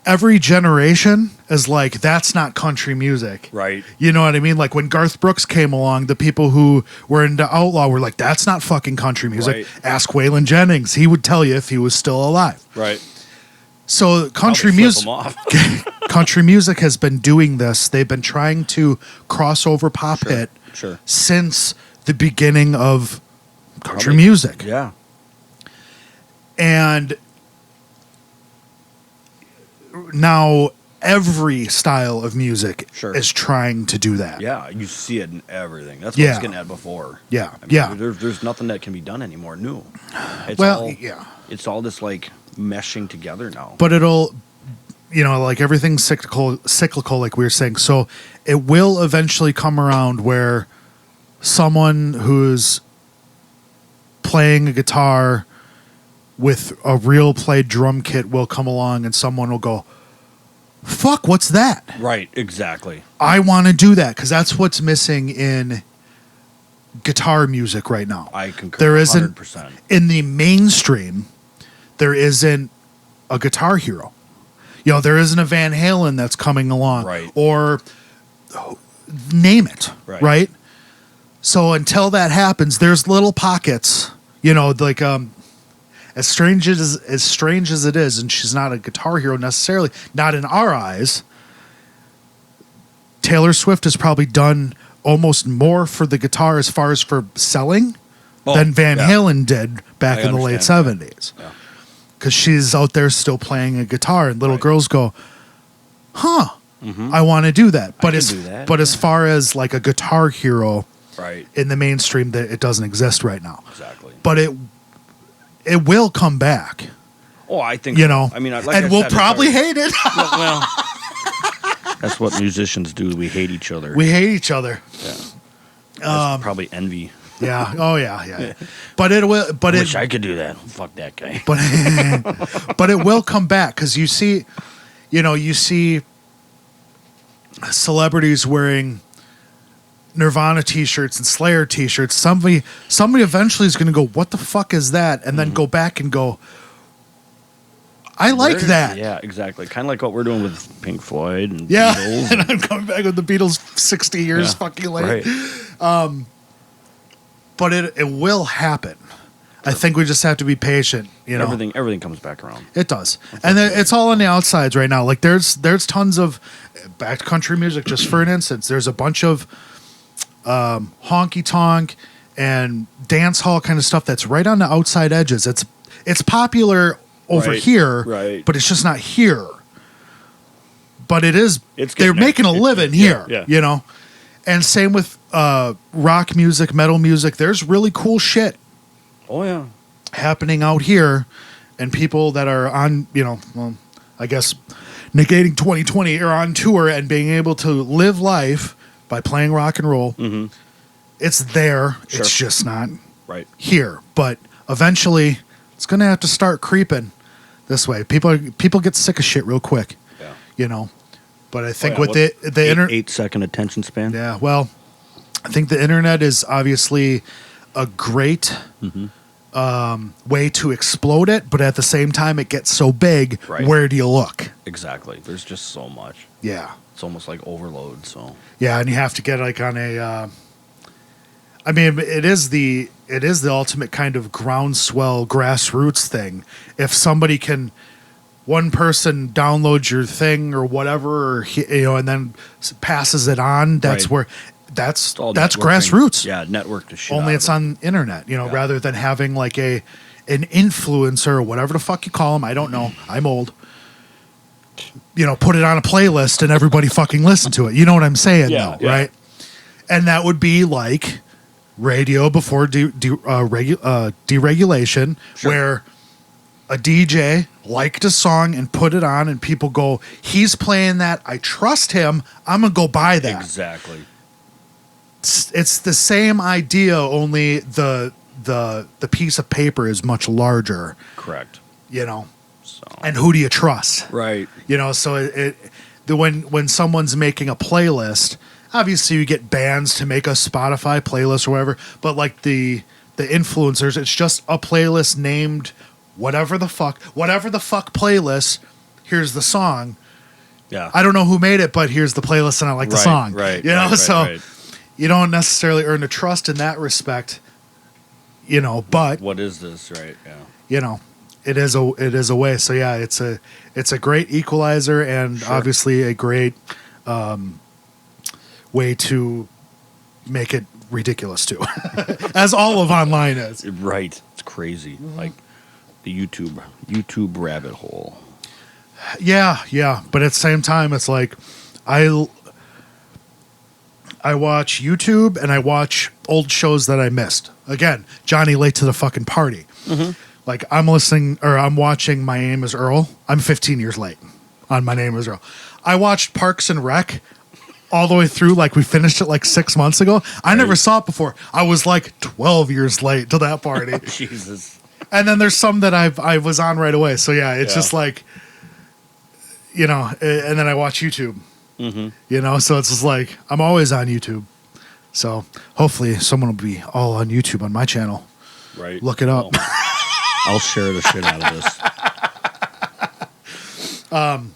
every generation is like, that's not country music, Right. You know what I mean? Like when Garth Brooks came along, the people who were into outlaw were like, that's not fucking country music. Right. Ask Waylon Jennings; he would tell you if he was still alive. Right. So country Probably music. flip 'em off. Country music has been doing this. They've been trying to cross over pop hit Sure. since the beginning of country Probably. music. Yeah. And now every style of music Sure. is trying to do that. Yeah, you see it in everything. That's what I Yeah. was getting at before. Yeah, I mean, yeah. There's nothing that can be done anymore new. It's Well, all, yeah. It's all this like meshing together now. But like everything's cyclical, like we were saying. So it will eventually come around where someone who's playing a guitar with a real played drum kit will come along and someone will go, fuck, what's that? Right, exactly. I want to do that, because that's what's missing in guitar music right now. I concur. There isn't 100%. in the mainstream. There isn't a guitar hero. There isn't a Van Halen that's coming along, right? Or name it, right? So until that happens, there's little pockets. Like as strange as it is, and she's not a guitar hero necessarily, not in our eyes. Taylor Swift has probably done almost more for the guitar as far as for selling than Van Halen did back in the late 70s. Yeah. Because she's out there still playing a guitar, and little girls go, huh, I want to do that. But as far as like a guitar hero in the mainstream, that it doesn't exist right now. Exactly. But it will come back. Oh, I think I mean, we'll probably hate it. well, that's what musicians do. We hate each other. We hate each other. Yeah. That's probably envy. Yeah. Oh, yeah. But it will. But I wish I could do that. Fuck that guy. But it will come back, because you see celebrities wearing Nirvana T-shirts and Slayer T-shirts. Somebody eventually is going to go, "What the fuck is that?" And then go back and go, "I like that." Yeah, exactly. Kind of like what we're doing with Pink Floyd and yeah. Beatles. And I'm coming back with the Beatles 60 years fucking late. Right. But it will happen. I think we just have to be patient. Everything comes back around. It does, and it's all on the outsides right now. Like there's tons of backcountry music. Just for an instance, there's a bunch of honky tonk and dance hall kind of stuff that's right on the outside edges. It's popular over here, but it's just not here. But it is. They're making a living here. Yeah. And same with rock music, metal music. There's really cool shit. Oh yeah, happening out here, and people that are on, I guess negating 2020 are on tour and being able to live life by playing rock and roll. Mm-hmm. It's there. Sure. It's just not here. But eventually, it's going to have to start creeping this way. People get sick of shit real quick. Yeah. But I think with the 8-second attention span. Yeah. Well, I think the internet is obviously a great way to explode it, but at the same time, it gets so big. Right. Where do you look? Exactly. There's just so much. Yeah. It's almost like overload. So. Yeah, and you have to get like on a. I mean, it is the ultimate kind of groundswell grassroots thing. If somebody can, one person downloads your thing or whatever, or, and then passes it on, that's where. That's grassroots. Yeah, network to shit. Only it's on internet, rather than having like an influencer or whatever the fuck you call them. I don't know. I'm old. Put it on a playlist and everybody fucking listen to it. You know what I'm saying, right? And that would be like radio before deregulation, where a DJ liked a song and put it on, and people go, "He's playing that. I trust him. I'm gonna go buy that." Exactly. It's the same idea, only the piece of paper is much larger. Correct. So. And who do you trust? Right. So when someone's making a playlist, obviously you get bands to make a Spotify playlist or whatever, but like the influencers, it's just a playlist named whatever the fuck playlist. Here's the song. Yeah. I don't know who made it, but here's the playlist and I like the song. Right. Right. You don't necessarily earn a trust in that respect, but what is this, right? Yeah. It is a way. So yeah, it's a great equalizer and obviously a great way to make it ridiculous too, as all of online is. Right. It's crazy. Mm-hmm. Like the YouTube rabbit hole. Yeah. But at the same time, it's like I watch YouTube and I watch old shows that I missed. Again, Johnny late to the fucking party. Mm-hmm. Like I'm watching My Name is Earl. I'm 15 years late. on My Name Is Earl. I watched Parks and Rec all the way through. Like we finished it like 6 months ago. I never saw it before. I was like 12 years late to that party. Jesus. And then there's some that I was on right away. So yeah, it's just like, you know, and then I watch YouTube. You know, so it's just like I'm always on YouTube. So hopefully someone will be all on YouTube on my channel. Right. Look it up. Well, I'll share the shit out of this.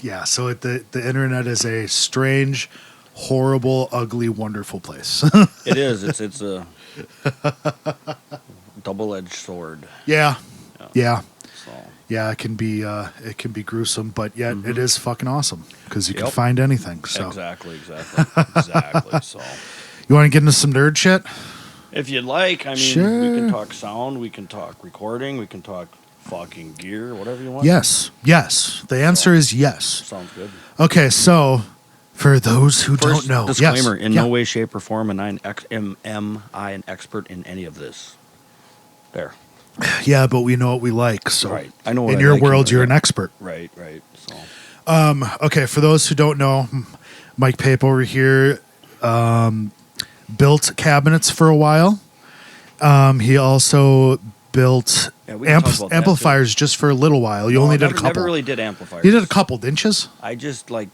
Yeah, so the internet is a strange, horrible, ugly, wonderful place. It is. It's a double-edged sword. Yeah. So. Yeah, it can be gruesome, but yet it is fucking awesome because you can find anything. So Exactly. So you want to get into some nerd shit? if you'd like, I mean, Sure. we can talk sound, we can talk recording, we can talk fucking gear, whatever you want. Yes. The answer is yes. Sounds good. Okay, so for those who First, don't know, disclaimer: yes. in no way, shape, or form am I an expert in any of this. There. Yeah, but we know what we like. So Right. I know what in I your like world, and you're what an expert. Right. So. Okay, for those who don't know, Mike Pape over here built cabinets for a while. He also built Yeah, we can talk about that, amplifiers just for a little while. You only did a couple. Never really did amplifiers. You did a couple, didn't you? I just like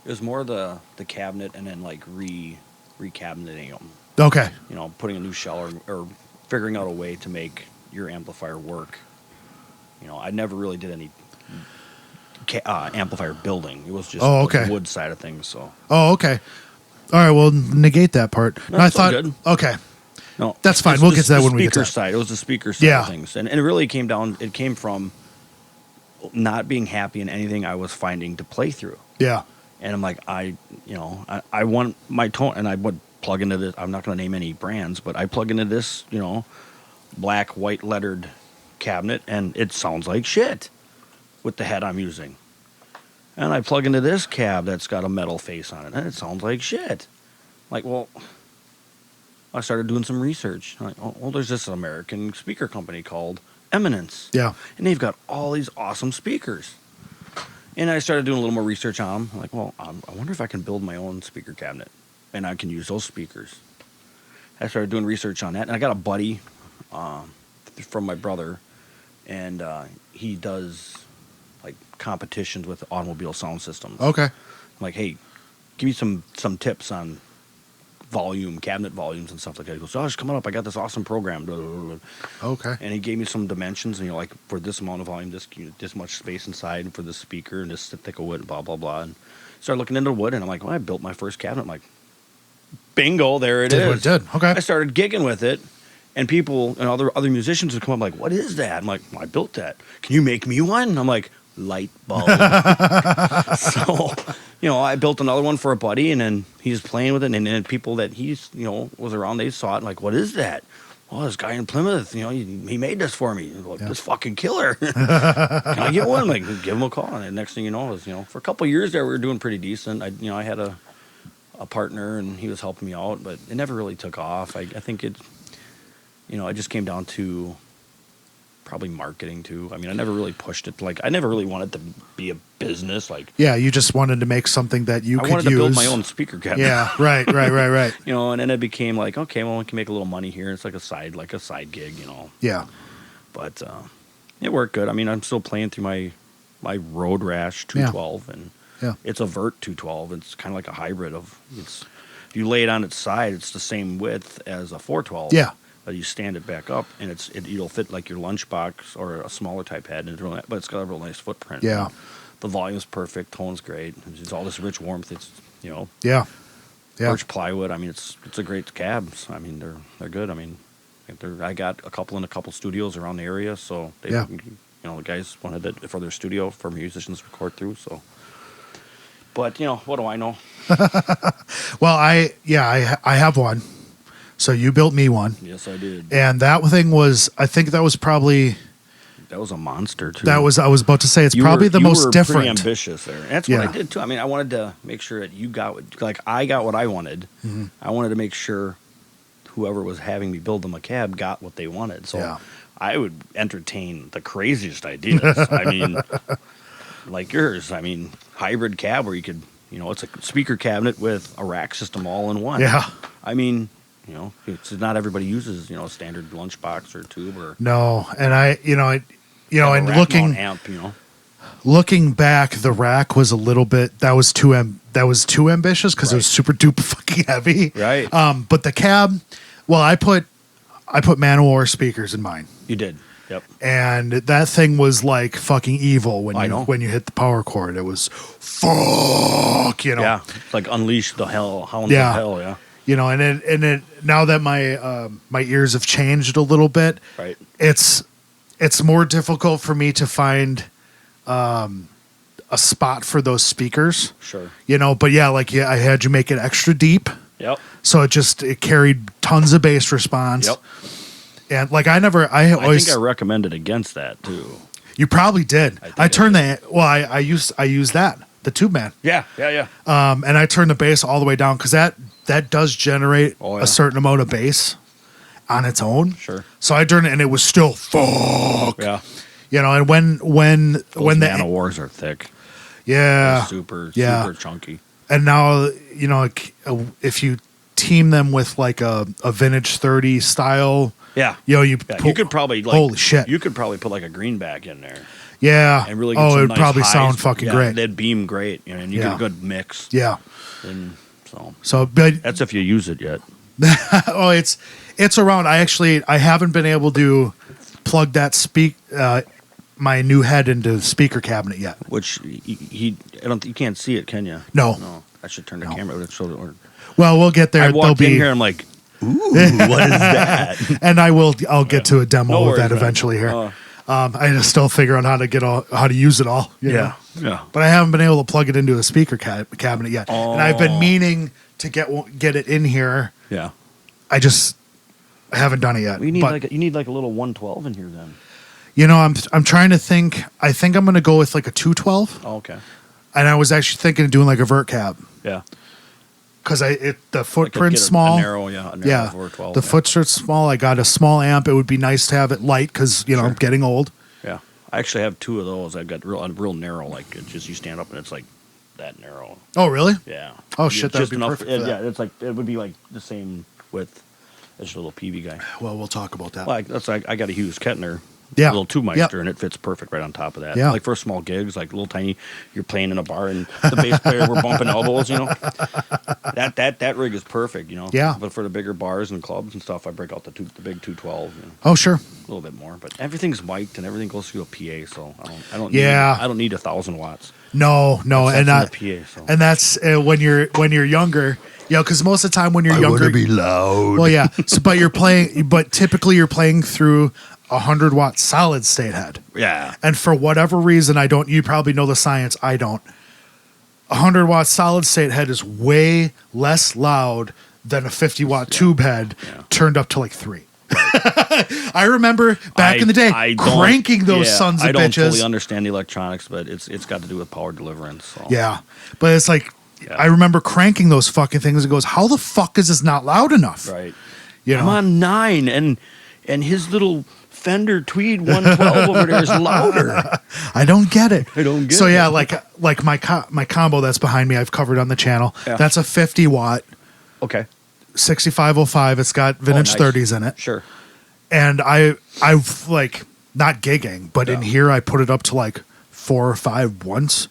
it was more the cabinet and then like re-cabineting them. Okay. You know, putting a new shell or figuring out a way to make your amplifier work. You know, I never really did any amplifier building. It was just the wood side of things. So. Oh, okay. All right. Well, negate that part. No, I it's all thought. good. Okay. No, That's fine. it's We'll get to that when we get to speaker that. side. It was the speaker side of things, and it really came down. It came from not being happy in anything I was finding to play through. Yeah. And I'm like, I want my tone, and I would plug into this. I'm not going to name any brands, but I plug into this, black, white lettered cabinet, and it sounds like shit with the head I'm using. And I plug into this cab that's got a metal face on it, and it sounds like shit. Like, well, I started doing some research. I'm like, well, there's this American speaker company called Eminence. Yeah. And they've got all these awesome speakers. And I started doing a little more research on them. I'm like, well, I wonder if I can build my own speaker cabinet, and I can use those speakers. I started doing research on that, and I got a buddy from my brother, and he does like competitions with automobile sound systems. Okay. I'm like, hey, give me some tips on volume, cabinet volumes and stuff like that. He goes, oh, it's coming up. I got this awesome program. Blah, blah, blah. Okay. And he gave me some dimensions, and like for this amount of volume, this much space inside, and for this speaker, and this thick of wood, blah, blah, blah. And started looking into wood, and I'm like, well, I built my first cabinet. I'm like, bingo, there it is. What it did. Okay. I started gigging with it, and people and other musicians would come up like, what is that? I'm like, well, I built that. Can you make me one? And I'm like, light bulb. So, I built another one for a buddy, and then he's playing with it, and then people that he's, was around, they saw it, and like, what is that? Oh, this guy in Plymouth, he made this for me. Like, this fucking killer. Can I get one? Like, give him a call. And the next thing you know is, for a couple of years there, we were doing pretty decent. I had a partner, and he was helping me out, but it never really took off. I think it, it just came down to probably marketing too. I mean, I never really pushed it. Like, I never really wanted to be a business. Like, yeah, you just wanted to make something that you could use. I wanted to build my own speaker cabinet. Yeah, right. And then it became like, okay, well, we can make a little money here. It's like a side gig, Yeah. But it worked good. I mean, I'm still playing through my Road Rash 212, and it's a Vert 212. It's kind of like a hybrid of if you lay it on its side, it's the same width as a 412. Yeah. But you stand it back up, and it'll fit like your lunchbox or a smaller type head, but it's got a real nice footprint. Yeah. The volume's perfect, tone's great. It's all this rich warmth. It's Yeah. birch plywood. I mean, it's a great cabs. I mean, they're good. I mean, I got a couple studios around the area, so the guys wanted it for their studio for musicians to record through. So, but what do I know? Well, I have one. So you built me one. Yes, I did. And that thing I think that was probably. That was a monster too. I was about to say it's probably the most different. Pretty ambitious there. And that's what I did too. I mean, I wanted to make sure that you got I got what I wanted. Mm-hmm. I wanted to make sure whoever was having me build them a cab got what they wanted. So I would entertain the craziest ideas. I mean, like yours. I mean, hybrid cab where you could, it's a speaker cabinet with a rack system all in one. Yeah. I mean, it's not everybody uses, a standard lunchbox or tube or No, and and rack looking mount amp, looking back, the rack was a little bit that was too ambitious because it was super duper fucking heavy. Right. But the cab, well, I put Man-O-War speakers in mine. You did. Yep. And that thing was like fucking evil when you hit the power cord. It was fuck, Yeah, it's like unleash the hounds of hell. Yeah. And it now that my ears have changed a little bit, right? It's more difficult for me to find a spot for those speakers. Sure. But I had you make it extra deep. Yep. So it carried tons of bass response. Yep. And I always think I recommended against that too. You probably did. I turned I used that, the Tube Man. Yeah. And I turned the bass all the way down because that does generate a certain amount of bass on its own. Sure. So I turned it and it was still fuck. Yeah. And when the Man-O-Wars are thick. Yeah. They're super chunky. And now, if you team them with like a vintage 30 style. Yeah. You could probably holy shit. You could probably put like a greenback in there. Yeah. And really get some it would nice probably highs. sound fucking great. They'd beam great, and you get a good mix. Yeah. And but that's if you use it yet. it's around. I haven't been able to plug that my new head into the speaker cabinet yet. Which you can't see it, can you? No. I should turn the camera so it would. Well, we'll get there. I walked in here, I'm like, ooh, what is that? And I'll get to a demo of that man. eventually here. I just still figure out how to use it all. You know? Yeah. But I haven't been able to plug it into a speaker cabinet yet, and I've been meaning to get it in here. Yeah. I haven't done it yet. You need like a little 112 in here then. I'm trying to think. I think I'm going to go with like a 212. Oh, okay. And I was actually thinking of doing like a vert cab. Yeah. Because the footprint's small. A narrow 412. The footprint's small. I got a small amp. It would be nice to have it light because I'm getting old. Yeah, I actually have two of those. I've got real narrow. Like it's just you stand up and it's like that narrow. Oh really? Yeah. Oh shit, that'd be enough, perfect. For that. Yeah, it's like it would be like the same width as your little PV guy. Well, we'll talk about that. Like I got a Hughes Kettner. Yeah. A little Tubemeister, and it fits perfect right on top of that. Yeah. Like for small gigs, like little tiny, you're playing in a bar and the bass player, we're bumping elbows, That rig is perfect, Yeah. But for the bigger bars and clubs and stuff, I break out the big 212. Oh, sure. A little bit more, but everything's mic'd and everything goes through a PA, so I don't need 1,000 watts. No, and not PA. So. And that's when you're younger. Because most of the time when you're younger, I want to be loud. Well, yeah. But typically you're playing through 100-watt solid state head. Yeah. And for whatever reason, you probably know the science, I don't. 100-watt solid state head is way less loud than a 50-watt tube head turned up to like 3. I remember back in the day cranking those sons of bitches. I don't fully understand the electronics, but it's got to do with power deliverance. So. Yeah. But it's like, I remember cranking those fucking things and goes, how the fuck is this not loud enough? Right. I'm on 9 and his little Fender Tweed 112 over there is louder. I don't get it. So yeah, like my combo that's behind me, I've covered on the channel. Yeah. That's a 50-watt. Okay. 6505. It's got vintage 30s in it. Sure. And I've like not gigging, but in here I put it up to like 4 or 5 once.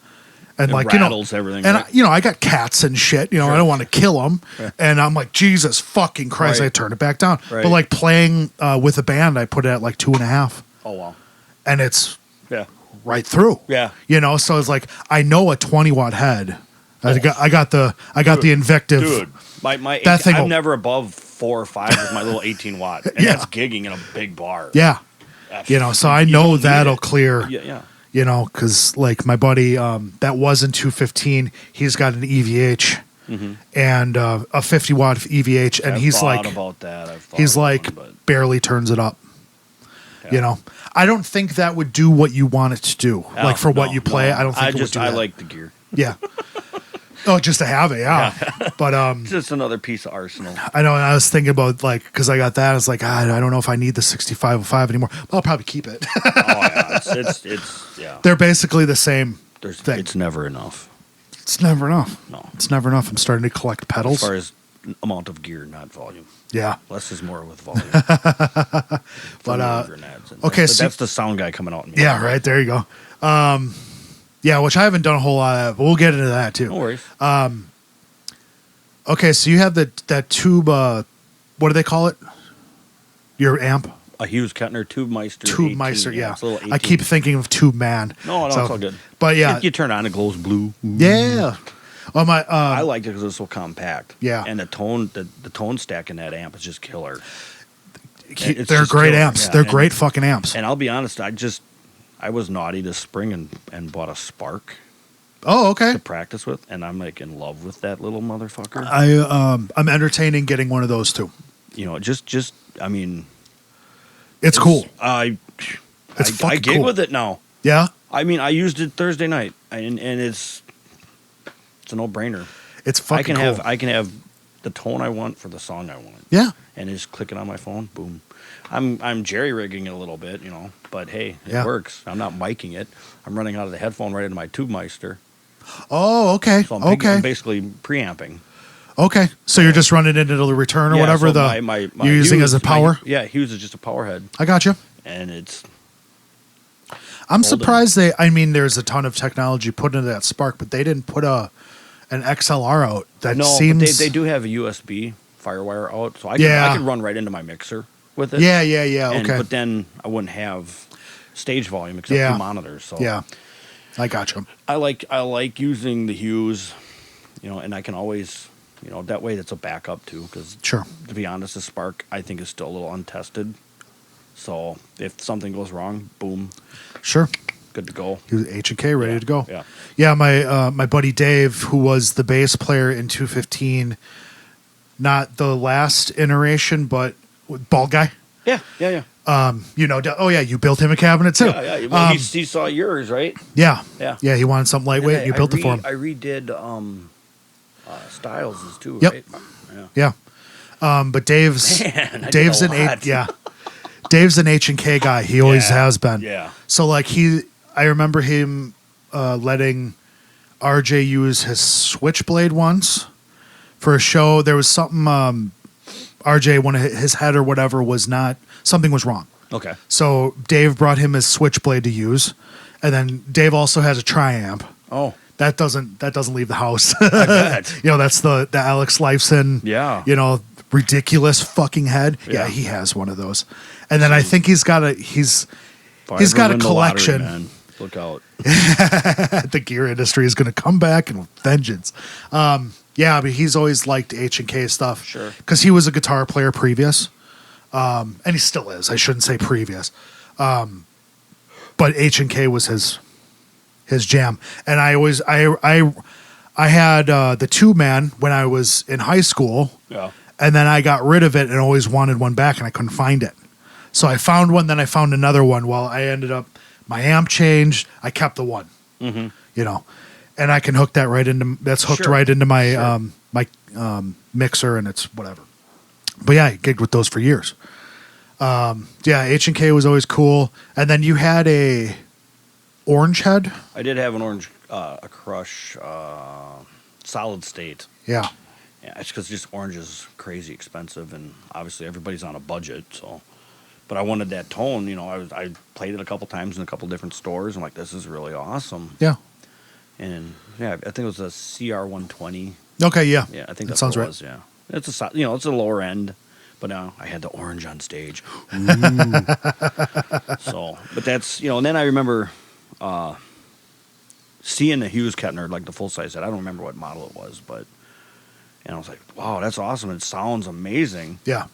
And it like rattles everything. And right? I got cats and shit. Sure. I don't want to kill them. Yeah. And I'm like, Jesus fucking Christ! Right. I turn it back down. Right. But like playing with a band, I put it at like 2.5. Oh wow! And it's right through. Yeah. So it's like I know a 20-watt head. I got the Invictive. Dude, my that thing. I'm never above 4 or 5 with my little 18-watt, and that's gigging in a big bar. Yeah. So I know that'll clear. Yeah. Because like my buddy, that wasn't 215. He's got an EVH and a 50-watt EVH, and he's like, about that. He's like barely turns it up. Yeah. I don't think that would do what you want it to do. Like for what you play, I don't think it would do that. I like the gear. Yeah. Oh, just to have it, yeah. But just another piece of arsenal. I know, and I was thinking about like because I got that, I was like, I don't know if I need the 6505 anymore. But I'll probably keep it. Oh yeah, it's yeah. They're basically the same thing. It's never enough. It's never enough. No. It's never enough. I'm starting to collect pedals. As far as amount of gear, not volume. Yeah. Less is more with volume. But Grenades. okay, That's the sound guy coming out in me. Yeah, right. There you go. Yeah, which I haven't done a whole lot of, but we'll get into that too. No worries. Okay, so you have that tube, what do they call it? Your amp? A Hughes Kettner Tube Meister. Tube 18, Meister, yeah. It's a little 18. I keep thinking of Tube Man. No, So- it's all good. But yeah. You turn it on, it glows blue. Yeah. Well, my I liked it because it's so compact. Yeah. And the tone stack in that amp is just killer. It's they're just great killer. amps. Yeah, They're and- great fucking amps. And I'll be honest, I was naughty this spring and bought a Spark Oh, okay. to practice with, and I'm like in love with that little motherfucker. I'm entertaining getting one of those too. You know, I mean, It's cool. I fucking gig cool. with it now. Yeah. I mean, I used it Thursday night, and it's a no brainer. It's fucking cool. I can have the tone I want for the song I want. Yeah. And just click it on my phone, boom. I'm jerry rigging it a little bit, you know, but hey, it Yeah. works. I'm not miking it. I'm running out of the headphone right into my Tube Meister. Oh, okay. So I'm Okay. basically preamping. Okay. So you're just running into the return or whatever so you're using Hughes, as a power? Hughes is just a power head, I got you. and it's I'm golden. surprised there's a ton of technology put into that Spark, but they didn't put an XLR out. That seems but they do have a USB FireWire out, so I could run right into my mixer with it. Yeah, And- okay. But then I wouldn't have stage volume except Yeah. two monitors. So Yeah. I got you. I like using the Hughes, you know, and I can always, you know, that way it's a backup too. Because Sure. to be honest, the Spark I think is still a little untested. So if something goes wrong, boom, Sure. good to go. He was H&K ready Yeah, to go. yeah. Yeah, my buddy Dave, who was the bass player in 215, not the last iteration, but bald guy. Yeah. You built him a cabinet too. Yeah. Well, he saw yours, right? Yeah. Yeah. Yeah, he wanted something lightweight. And You built it for him. I redid Styles' too, Yep. right? Yeah. Yeah. But Dave's Man, I Dave's did an a lot. Dave's an H&K guy. He always Yeah. has been. Yeah. So like I remember him letting RJ use his switchblade once for a show. There was something RJ, one of his head or whatever something was wrong. Okay. So Dave brought him his switchblade to use, and then Dave also has a triamp. Oh. That doesn't leave the house. I bet. That's the Alex Lifeson. Yeah. Ridiculous fucking head. Yeah, Yeah. he has one of those. And then I think he's got a If I he's ever got a win the lottery, collection. man, look out. The gear industry is going to come back in vengeance. Yeah, but he's always liked H&K stuff. Sure. Because he was a guitar player previous. And he still is. I shouldn't say previous. But H&K was his jam. And I had the Tube Man when I was in high school. Yeah. And then I got rid of it and always wanted one back, and I couldn't find it. So I found one, then I found another one. Well, I ended up, my amp changed. I kept the one, and I can hook that right into, that's hooked Sure. right into my, Sure. my mixer, and it's whatever. But yeah, I gigged with those for years. Yeah, H&K was always cool. And then you had a orange head. I did have an orange, a Crush solid state. Yeah. Yeah, it's because just orange is crazy expensive, and obviously everybody's on a budget. So, but I wanted that tone. I played it a couple times in a couple different stores. I'm like, this is really awesome. Yeah. And yeah, I think it was a CR120. Okay. Yeah. Yeah, I think that that's sounds what it right. was. Yeah, it's it's a lower end, but now I had the orange on stage. Ooh. So, but that's and then I remember seeing the Hughes Kettner, like the full size set. I don't remember what model it was, but. And I was like, wow, that's awesome. It sounds amazing. Yeah.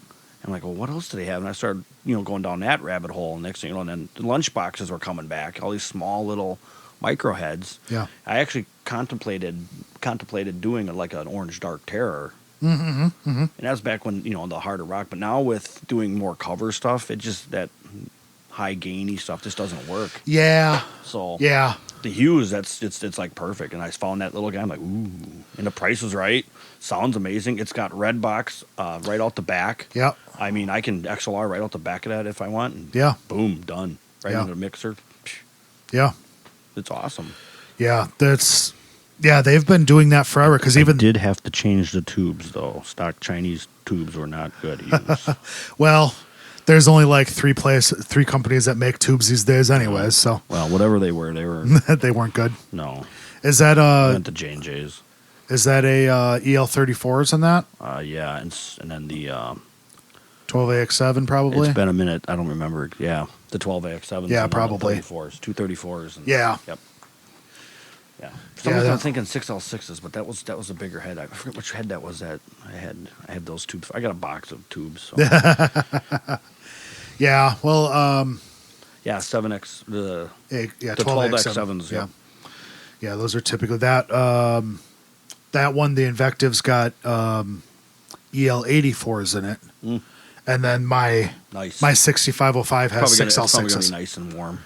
I'm like, well, what else do they have? And I started, going down that rabbit hole. And next thing you know, and then the lunch boxes were coming back, all these small little micro heads. Yeah. I actually contemplated doing like an Orange Dark Terror. Mm-hmm. Mm-hmm. And that was back when, the harder rock. But now with doing more cover stuff, it just, that high gainy stuff just doesn't work. Yeah. So Yeah. the Hughes, it's like perfect. And I found that little guy. I'm like, ooh. And the price was right. Sounds amazing. It's got red box right out the back. Yep. I mean, I can XLR right out the back of that if I want. And Yeah. boom, done. Right Yeah. into the mixer. Yeah. It's awesome. Yeah, they've been doing that forever. Because even did have to change the tubes though. Stock Chinese tubes were not good to use. well, there's only like three companies that make tubes these days, anyways. So well, whatever they were they weren't good. No. Is that went to J&J's. Is that a EL34s in that? Yeah, and then the 12AX7 probably. It's been a minute. I don't remember. Yeah, the 12AX7s. Yeah, and probably. The 34s, 234s. And, yeah. Yep. Yeah. For some reason I'm thinking 6L6s, but that was a bigger head. I forget which head that was. That I had those tubes. I got a box of tubes. So. Yeah. Well. Yeah, 7X. The 12X7s. Yeah. Yeah, those are typically that. That one, the Invective's got EL84s in it, and then my 6505 has 6L6s. It's probably gonna be nice and warm.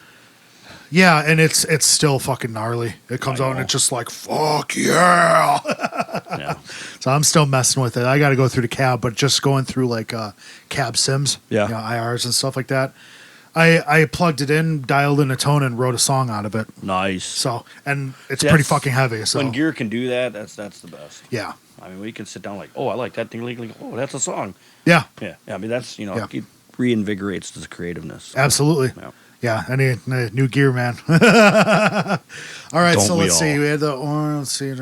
Yeah, and it's still fucking gnarly. It comes out and it's just like, fuck yeah. Yeah. So I'm still messing with it. I got to go through the cab, but just going through like cab sims, IRs and stuff like that. I plugged it in, dialed in a tone, and wrote a song out of it. Nice. So, and it's pretty fucking heavy. So when gear can do that, that's the best. Yeah. I mean, we can sit down like, oh, I like that thing. Oh, that's a song. Yeah. Yeah. I mean, that's it reinvigorates the creativeness. Absolutely. Yeah. Yeah, any new gear, man. All right, so let's see. We had the let's see.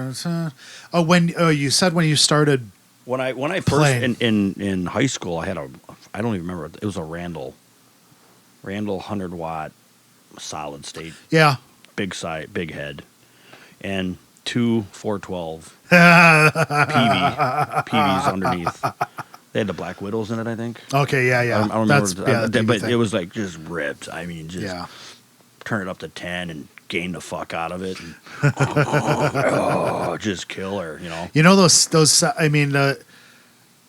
Oh, you said when you started when I first in high school, I don't even remember. It was a Randall 100-watt solid state. Yeah. Big big head, and two 412 PVs underneath. They had the Black Widows in it, I think. Okay, yeah. I don't remember, but thing. it was like just ripped. I mean, just turn it up to 10 and gain the fuck out of it. And, just killer, You know those. I mean,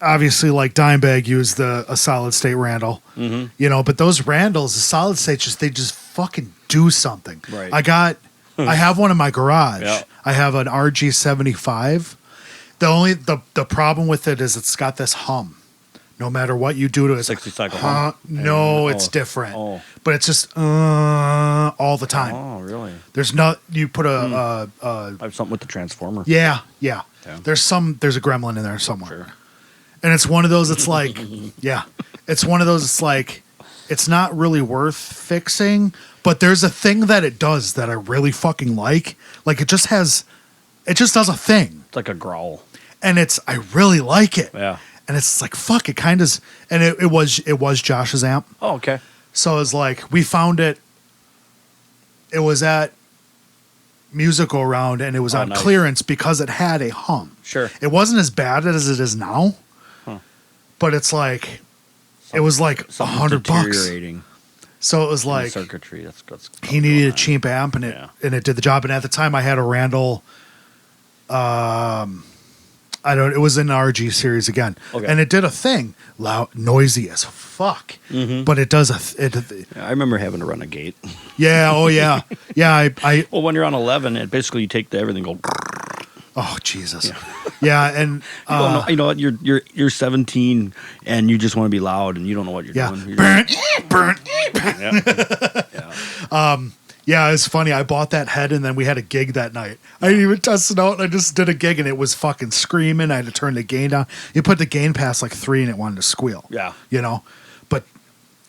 obviously, like Dimebag used a solid state Randall. Mm-hmm. But those Randalls, the solid states, they just fucking do something. Right. I have one in my garage. Yeah. I have an RG75. The problem with it is it's got this hum. No matter what you do to it, 60 cycle hum. No, it's different. Oh. But it's just all the time. Oh, really? There's you put I have something with the transformer. Yeah. There's a gremlin in there somewhere. Sure. And it's one of those. It's like, it's one of those. It's like, it's not really worth fixing. But there's a thing that it does that I really fucking like. Like it just does a thing. It's like a growl. And I really like it. Yeah. And it's like, fuck, it kind of, and it was Josh's amp. Oh, okay. So it's like, we found it. It was at Musical Round and it was on clearance because it had a hum. Sure. It wasn't as bad as it is now. But it's like, it was like $100. So it was like circuitry. That's he needed a cheap amp, and it did the job. And at the time, I had a Randall. It was an RG series again, and it did a thing, loud, noisy as fuck. Mm-hmm. But it does I remember having to run a gate. Yeah. Oh yeah. Yeah. Well, when you're on 11, basically you take everything, go. Oh Jesus. Yeah, and you know what? You're 17 and you just want to be loud and you don't know what you're doing. Burn. Yeah. Yeah, it's funny. I bought that head and then we had a gig that night. I didn't even test it out. I just did a gig and it was fucking screaming. I had to turn the gain down. You put the gain past like 3 and it wanted to squeal. Yeah. But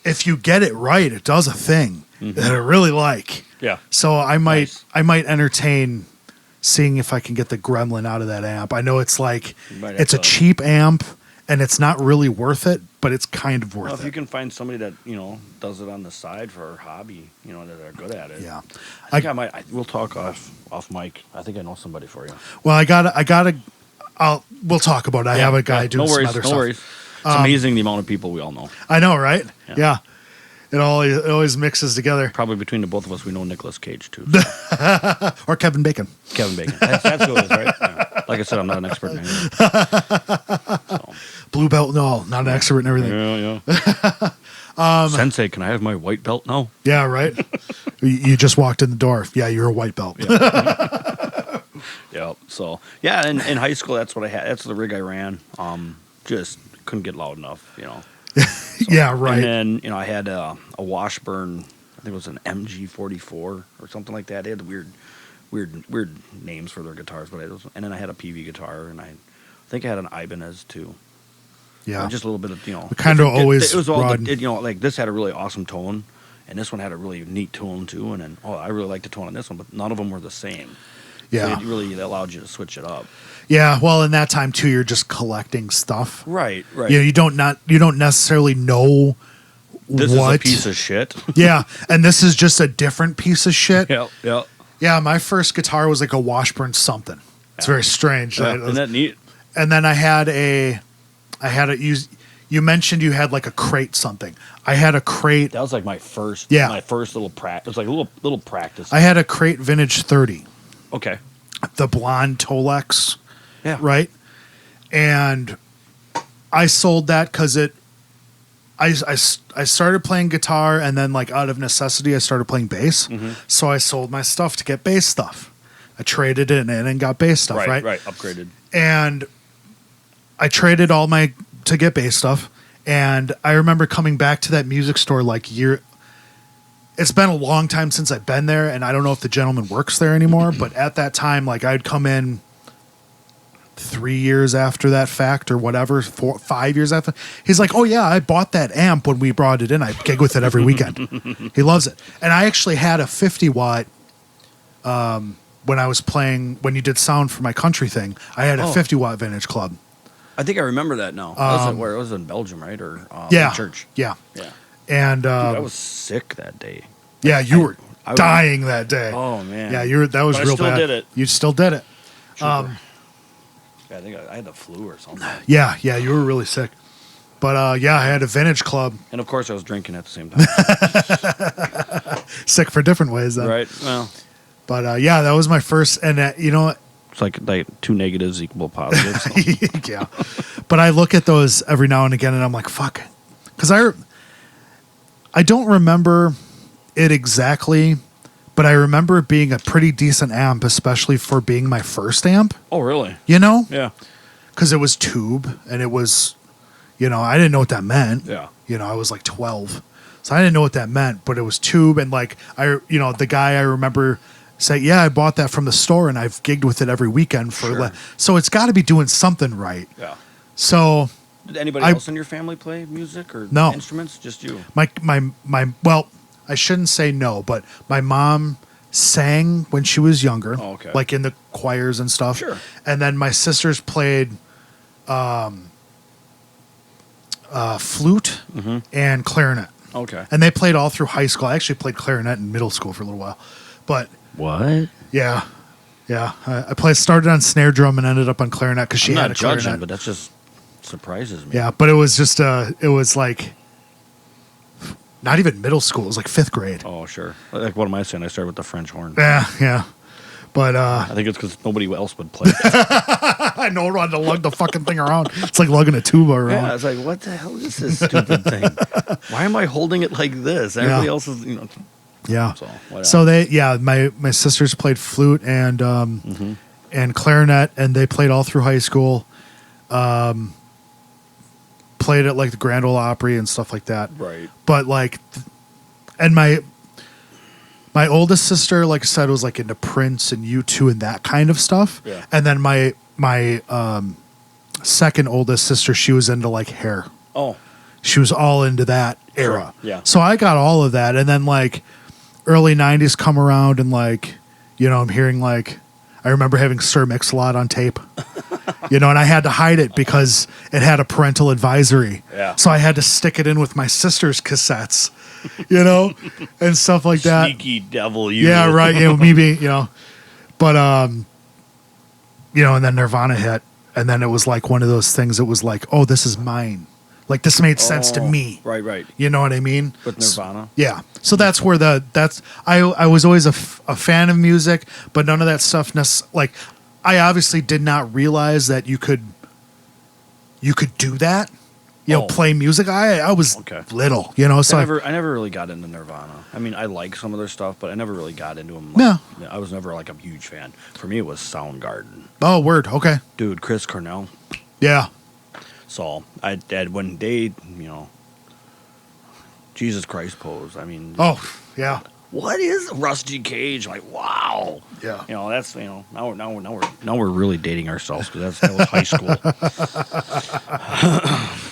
if you get it right, it does a thing that I really like. Yeah. So I might entertain seeing if I can get the gremlin out of that amp. I know it's like it's a cheap amp and it's not really worth it, but it's kind of worth it. If you can find somebody that, does it on the side for a hobby, that are good at it. Yeah. We'll talk off mic. I think I know somebody for you. Well, we'll talk about it. I have a guy doing some other stuff. No worries. It's amazing the amount of people we all know. I know, right? Yeah. It always mixes together. Probably between the both of us, we know Nicolas Cage too. Or Kevin Bacon. Kevin Bacon. That's who it is, right? Yeah. Like I said, I'm not an expert in anything. So. Blue belt, no, not an expert in everything. Yeah. Sensei, can I have my white belt now? Yeah, right. You just walked in the door. Yeah, you're a white belt. Yeah. So in high school, that's what I had. That's the rig I ran. Just couldn't get loud enough, So, yeah, right. And then, I had a Washburn, I think it was an MG44 or something like that. They had the weird weird names for their guitars, but and then I had a PV guitar, and I think I had an Ibanez too. Yeah, just a little bit of kind of always it was all broad. like this had a really awesome tone, and this one had a really neat tone too, and then I really liked the tone on this one, but none of them were the same. Yeah, so it really allowed you to switch it up. Yeah, well, in that time too, you're just collecting stuff. Right. You don't necessarily know this is a piece of shit. Yeah, and this is just a different piece of shit. Yep. Yeah, my first guitar was like a Washburn something. It's very strange. Yeah, isn't that neat? And then I had a you mentioned you had like a crate something. I had a crate. That was like my first little practice. It was like a little practice. I had a crate vintage 30. Okay. The blonde Tolex. Yeah. Right? And I sold that because I started playing guitar, and then like out of necessity I started playing bass. Mm-hmm. So I sold my stuff to get bass stuff. I traded it in and got bass stuff, right? Right, upgraded. And I traded all to get bass stuff. And I remember coming back to that music store it's been a long time since I've been there, and I don't know if the gentleman works there anymore, but at that time, like I'd come in 3 years after that fact or whatever, 5 years after. He's like, oh yeah, I bought that amp when we brought it in. I gig with it every weekend. He loves it. And I actually had a 50 watt, when I was playing, when you did sound for my country thing, I had a 50 watt vintage club. I think I remember that now. It was in Belgium, right? Or church. Yeah. Yeah. And dude, I was sick that day. Yeah, you were dying that day. Oh man. Yeah, that was real bad. I still did it. You still did it. Yeah, I think I had the flu or something. Yeah, you were really sick. But I had a vintage club. And of course I was drinking at the same time. Sick for different ways then. Right. Well. But that was my first, and you know what? It's like two negatives equal positives. So. Yeah. But I look at those every now and again, and I'm like, fuck. Because I don't remember it exactly, but I remember it being a pretty decent amp, especially for being my first amp. Oh, really? You know? Yeah. Because it was tube, and it was, I didn't know what that meant. Yeah. I was like 12. So I didn't know what that meant, but it was tube, and like, the guy I remember say, yeah, I bought that from the store, and I've gigged with it every weekend for so it's got to be doing something right. Yeah. So did anybody else in your family play music or instruments? Just you? My well, I shouldn't say no, but my mom sang when she was younger, like in the choirs and stuff. Sure. And then my sisters played flute and clarinet. Okay. And they played all through high school. I actually played clarinet in middle school for a little while, but what? Yeah. I started on snare drum and ended up on clarinet because she had a clarinet. Judging, but that's just surprises me. Yeah, but it was just it was like not even middle school. It was like 5th grade. Oh, sure. Like what am I saying? I started with the French horn. Yeah. But I think it's because nobody else would play. I know, wanted to lug the fucking thing around. It's like lugging a tuba around. Yeah, I was like, what the hell is this stupid thing? Why am I holding it like this? Everybody else is, Yeah. So my sisters played flute and clarinet, and they played all through high school. Played at like the Grand Ole Opry and stuff like that. Right. But like, and my oldest sister, like I said, was like into Prince and U2 and that kind of stuff. Yeah. And then my second oldest sister, she was into like hair. Oh. She was all into that era. Sure. Yeah. So I got all of that, and then like early 90s come around, and like, I'm hearing like, I remember having Sir Mix-a-Lot on tape, and I had to hide it because it had a parental advisory. Yeah. So I had to stick it in with my sister's cassettes, and stuff like that. Sneaky devil, you. Yeah, right. Me being, but, and then Nirvana hit, and then it was like one of those things. It was like, oh, this is mine. Like this made sense to me. Right. You know what I mean? With Nirvana. Yeah. So that's where I was always a fan of music, but none of that stuff like I obviously did not realize that you could do that. Play music. I was little, so I never really got into Nirvana. I mean, I like some of their stuff, but I never really got into them. I was never like a huge fan. For me, it was Soundgarden. Oh, word. Okay. Dude, Chris Cornell. Yeah. So when they, Jesus Christ pose. I mean. Oh, yeah. what is a rusty cage? Like, wow. Yeah. You know, that's, you know, now we're really dating ourselves because that was high school.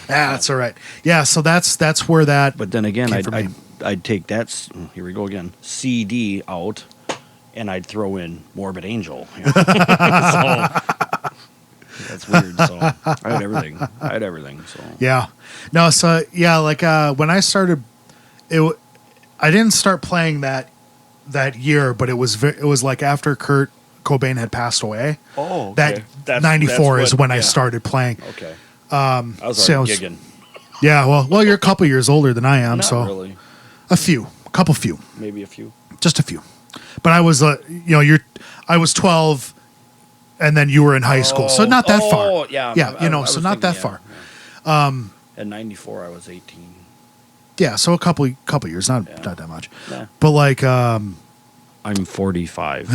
That's all right. Yeah, so that's where that. But then again, came from me. I'd take that. Here we go again. CD out, and I'd throw in Morbid Angel. You know? So that's weird. So I had everything. So Yeah. No. So yeah, like when I started, I didn't start playing that year, but it was like after Kurt Cobain had passed away. Oh, okay. That 94 is when I yeah. started playing. Okay. I was already gigging. Yeah. Well, you're a couple years older than I am, Not so really. a few. Maybe a few. Just a few. But I was, I was 12, and then you were in high school, so not that far. Yeah. Yeah, I so was not that thinking, far. Yeah. At 94, I was 18. Yeah, so a couple years, not that much. Nah. But like, I'm 45.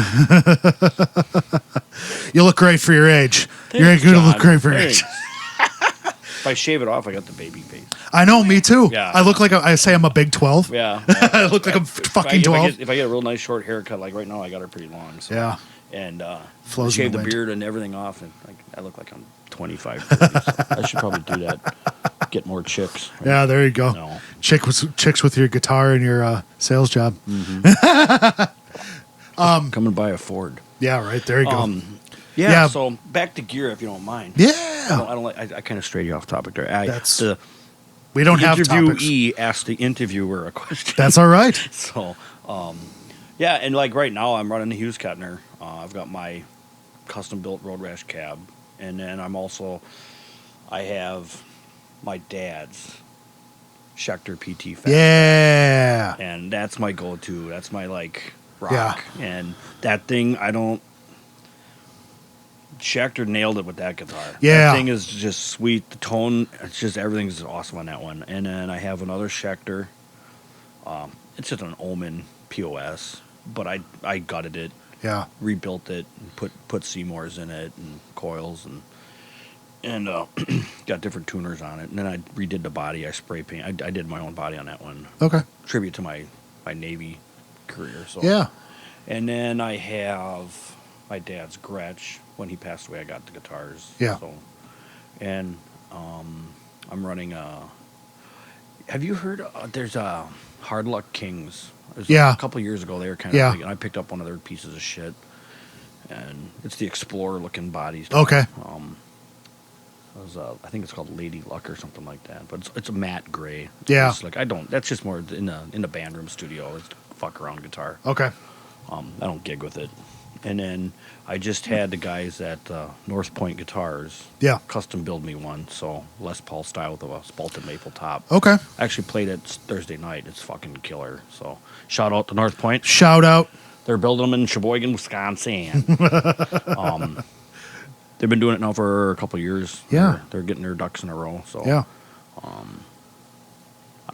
you look great for your age. You're Thanks, going to look John. great for your age. If I shave it off, I got the baby face. I know, me too. Yeah. I look like I say I'm a big 12. Yeah. I look like I'm fucking 12. If I get a real nice short haircut, like right now, I got it pretty long. So. Yeah. And Flows shave in the the wind. beard and everything off, and I look like I'm 25, 30. So I should probably do that. Get more chicks. Right? Yeah, there you go. No. Chicks with your guitar and your sales job. Coming by a Ford. Yeah, right. There you go. Yeah. So back to gear, if you don't mind. Yeah. I don't like. I kind of strayed you off topic there. We don't have topics. Interviewee asked the interviewer a question. That's all right. So, yeah, and like right now, I'm running the Hughes Kettner. I've got my custom built Road Rash cab, and then I have my dad's Schecter PT Fast. Yeah. And that's my go-to. That's my like rock. Yeah. And that thing, Schecter nailed it with that guitar. Yeah. That thing is just sweet. The tone, it's just everything's awesome on that one. And then I have another Schecter. It's just an Omen POS, but I gutted it. Yeah. Rebuilt it, and put Seymours in it and coils and got different tuners on it. And then I redid the body. I spray paint. I did my own body on that one. Okay. Tribute to my Navy career. So Yeah. And then I have my dad's Gretsch. When he passed away, I got the guitars. Yeah. So, and I'm running have you heard? There's a Hard Luck Kings. Yeah. A couple of years ago, they were kind of big, and I picked up one of their pieces of shit. And it's the Explorer-looking bodies. Okay. I think it's called Lady Luck or something like that. But it's a matte gray. Yeah. It's like that's just more in the band room studio. It's a fuck around guitar. Okay. I don't gig with it. And then I just had the guys at NorthPointGuitars custom build me one, so Les Paul style with a spalted maple top. Okay. I actually played it Thursday night. It's fucking killer. So shout out to North Point. Shout out. They're building them in Sheboygan, Wisconsin. They've been doing it now for a couple of years. Yeah. They're getting their ducks in a row. So Yeah.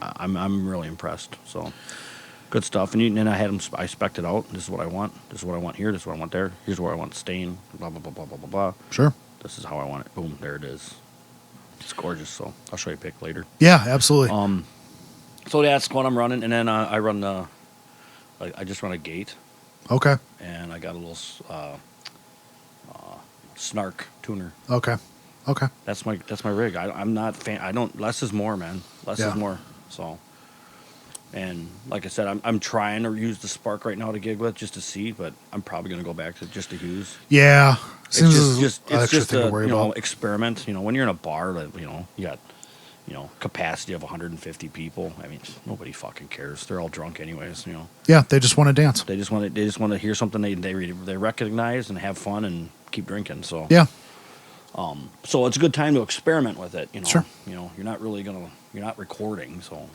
I'm really impressed. So good stuff. And then I had them. I spec'd it out. This is what I want. This is what I want here. This is what I want there. Here's where I want stain. Blah blah blah blah blah blah blah. Sure. This is how I want it. Boom. There it is. It's gorgeous. So I'll show you a pic later. Yeah, absolutely. So that's what I'm running, and then I run the. I just run a gate, Okay. and I got a little snark tuner. Okay. Okay. That's my rig. I'm not fan. I don't. Less is more, man. Less Yeah. is more. So. And like I said, I'm trying to use the Spark right now to gig with just to see, but I'm probably going to go back to just the Hughes. Yeah. It's an extra just thing to a worry about. experiment. When you're in a bar that you got capacity of 150 people. I mean, nobody fucking cares. They're all drunk anyways. Yeah, they just want to dance. They just want to hear something they recognize and have fun and keep drinking. So Yeah. So it's a good time to experiment with it. Sure. You're not recording, so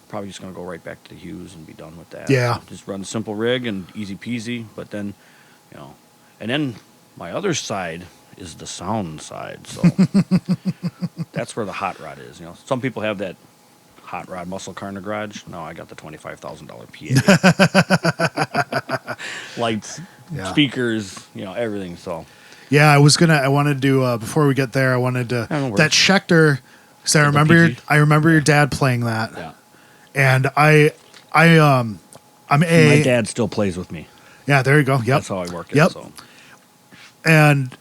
probably just gonna go right back to the Hughes and be done with that. Yeah. Just run a simple rig and easy peasy. But then, and then my other side is the sound side. So that's where the hot rod is. Some people have that hot rod muscle car in the garage. No, I got the $25,000 PA. Lights, speakers, everything. So Yeah, I wanted to before we get there, I wanted to that Schecter. So I remember your dad playing that. Yeah. And I I'm My dad still plays with me. Yeah, there you go. Yep. That's how I work it. Yep. So. And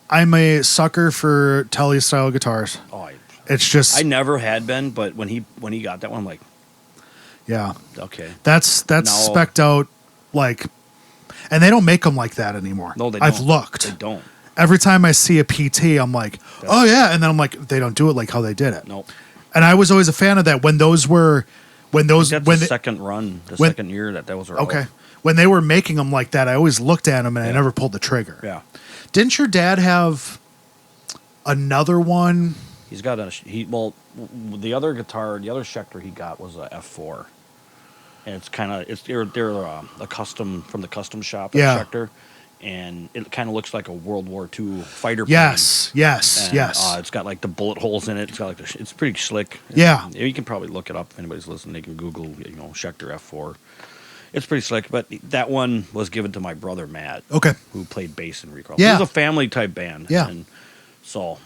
I'm a sucker for Telly style guitars. Oh, It's just I never had been, but when he got that one, I'm like, yeah. okay. That's Now- spec'd out like, and they don't make them like that anymore. No, they I've don't. looked. They don't. Every time I see a PT, I'm like, oh yeah, and then I'm like, they don't do it like how they did it. Nope. And I was always a fan of that when those were That's when the they- second run, the when- second year that was okay out. when they were making them like that. I always looked at them and I Yeah. never pulled the trigger. Yeah. Didn't your dad have another one? He's got the other guitar, the other Schecter he got was a F4. And it's kind of they're a custom from the custom shop at Yeah. Schecter, and it kind of looks like a World War II fighter plane. Yes, yes, And, yes. it's got like the bullet holes in it. It's got like it's pretty slick. Yeah. You can probably look it up if anybody's listening. They can Google Schecter F4. It's pretty slick, but that one was given to my brother Matt, Okay. who played bass in Recall. Yeah. It was a family type band. Yeah. And so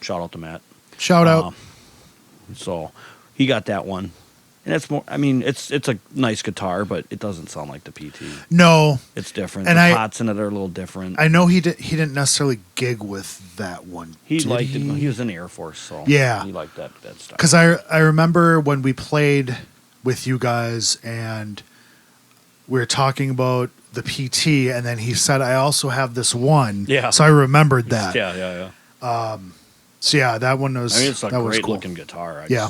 shout out to Matt. Shout out. So he got that one. And it's more. I mean, it's a nice guitar, but it doesn't sound like the PT. No, It's different. And the I- pots in it are a little different. I know he didn't necessarily gig with that one. He did liked it. he? He was in the Air Force, so Yeah. he liked that stuff. Because I remember when we played with you guys and we were talking about the PT, and then he said, I also have this one. Yeah. So I remembered that. Yeah. So yeah, that one was, I mean, it's a that was great cool. looking guitar. Yeah.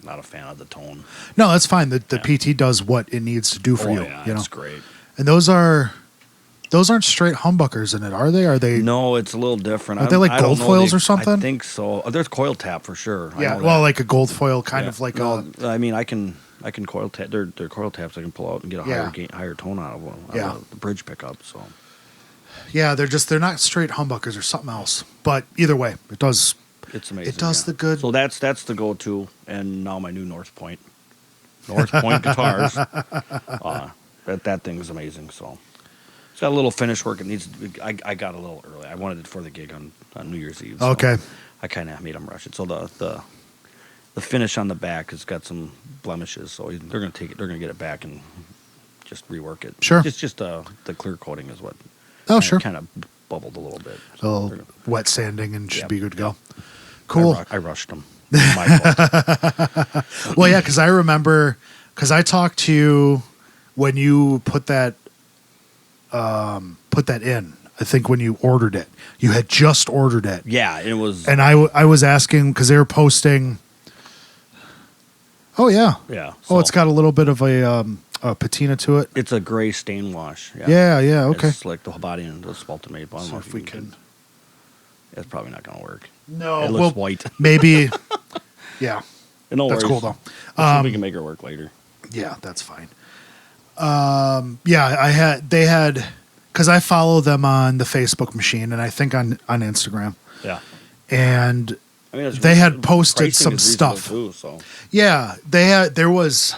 Not a fan of the tone. No, that's fine. The Yeah. PT does what it needs to do for you. Yeah, You know? it's great. And those aren't straight humbuckers in it, are they? Are they? No, it's a little different. Aren't they like I don't gold know. foils or something? I think so. There's coil tap for sure. I Yeah. know Well, that. like a gold foil, kind Yeah. of like No, a. I mean, I can coil tap. They're coil taps I can pull out and get a Yeah. higher tone out of one. Yeah. The bridge pickup. So Yeah, they're not straight humbuckers or something else. But either way, it does. it's amazing. It does the good. So that's the go-to, and now my new North Point guitars. That thing is amazing. So it's got a little finish work. It needs. I got a little early. I wanted it for the gig on New Year's Eve. So Okay. I kind of made them rush it. So the finish on the back has got some blemishes. So they're gonna take it. They're gonna get it back and just rework it. Sure. Just the clear coating is what. Oh, sure. Kind of bubbled a little bit. A little they're gonna- wet sanding and should Yep, be good to go. yep. Cool. I rushed them. My fault. Well, yeah, because I remember, because I talked to you when you put that in. I think when you ordered it, you had just ordered it, Yeah, it was. and I was asking because they were posting. Oh yeah. Yeah. Oh, it's so got a little bit of a patina to it. It's a gray stain wash. Yeah. Yeah. Okay. It's like the whole body and the spalted maple. I don't So know if we can. It's probably not going to work. No. It looks Well, white. maybe. Yeah. No That's worries. cool though. Let's see if we can make it work later. Yeah, that's fine. Yeah, they had, because I follow them on the Facebook machine and I think on Instagram, Yeah. and I mean, they had posted pricing some is reasonable stuff. Too, so yeah, there was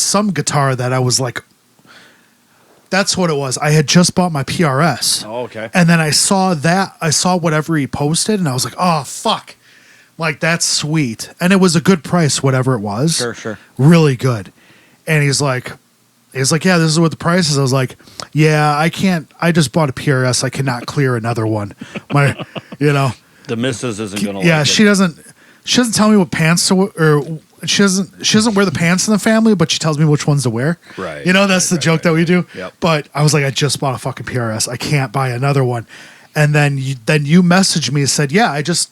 some guitar that I was like, that's what it was. I had just bought my PRS, oh, okay. and then I saw whatever he posted, and I was like, oh fuck, like that's sweet, and it was a good price, whatever it was. Sure. Really good. And he's like, yeah, this is what the price is. I was like, yeah, I just bought a PRS. I cannot clear another one. The missus isn't going to. Yeah, like she it. doesn't tell me what pants to wear, or she doesn't wear the pants in the family, but she tells me which ones to wear. Right. That's the joke that we do. Yep. But I was like, I just bought a fucking PRS. I can't buy another one. And then you messaged me and said, yeah, I just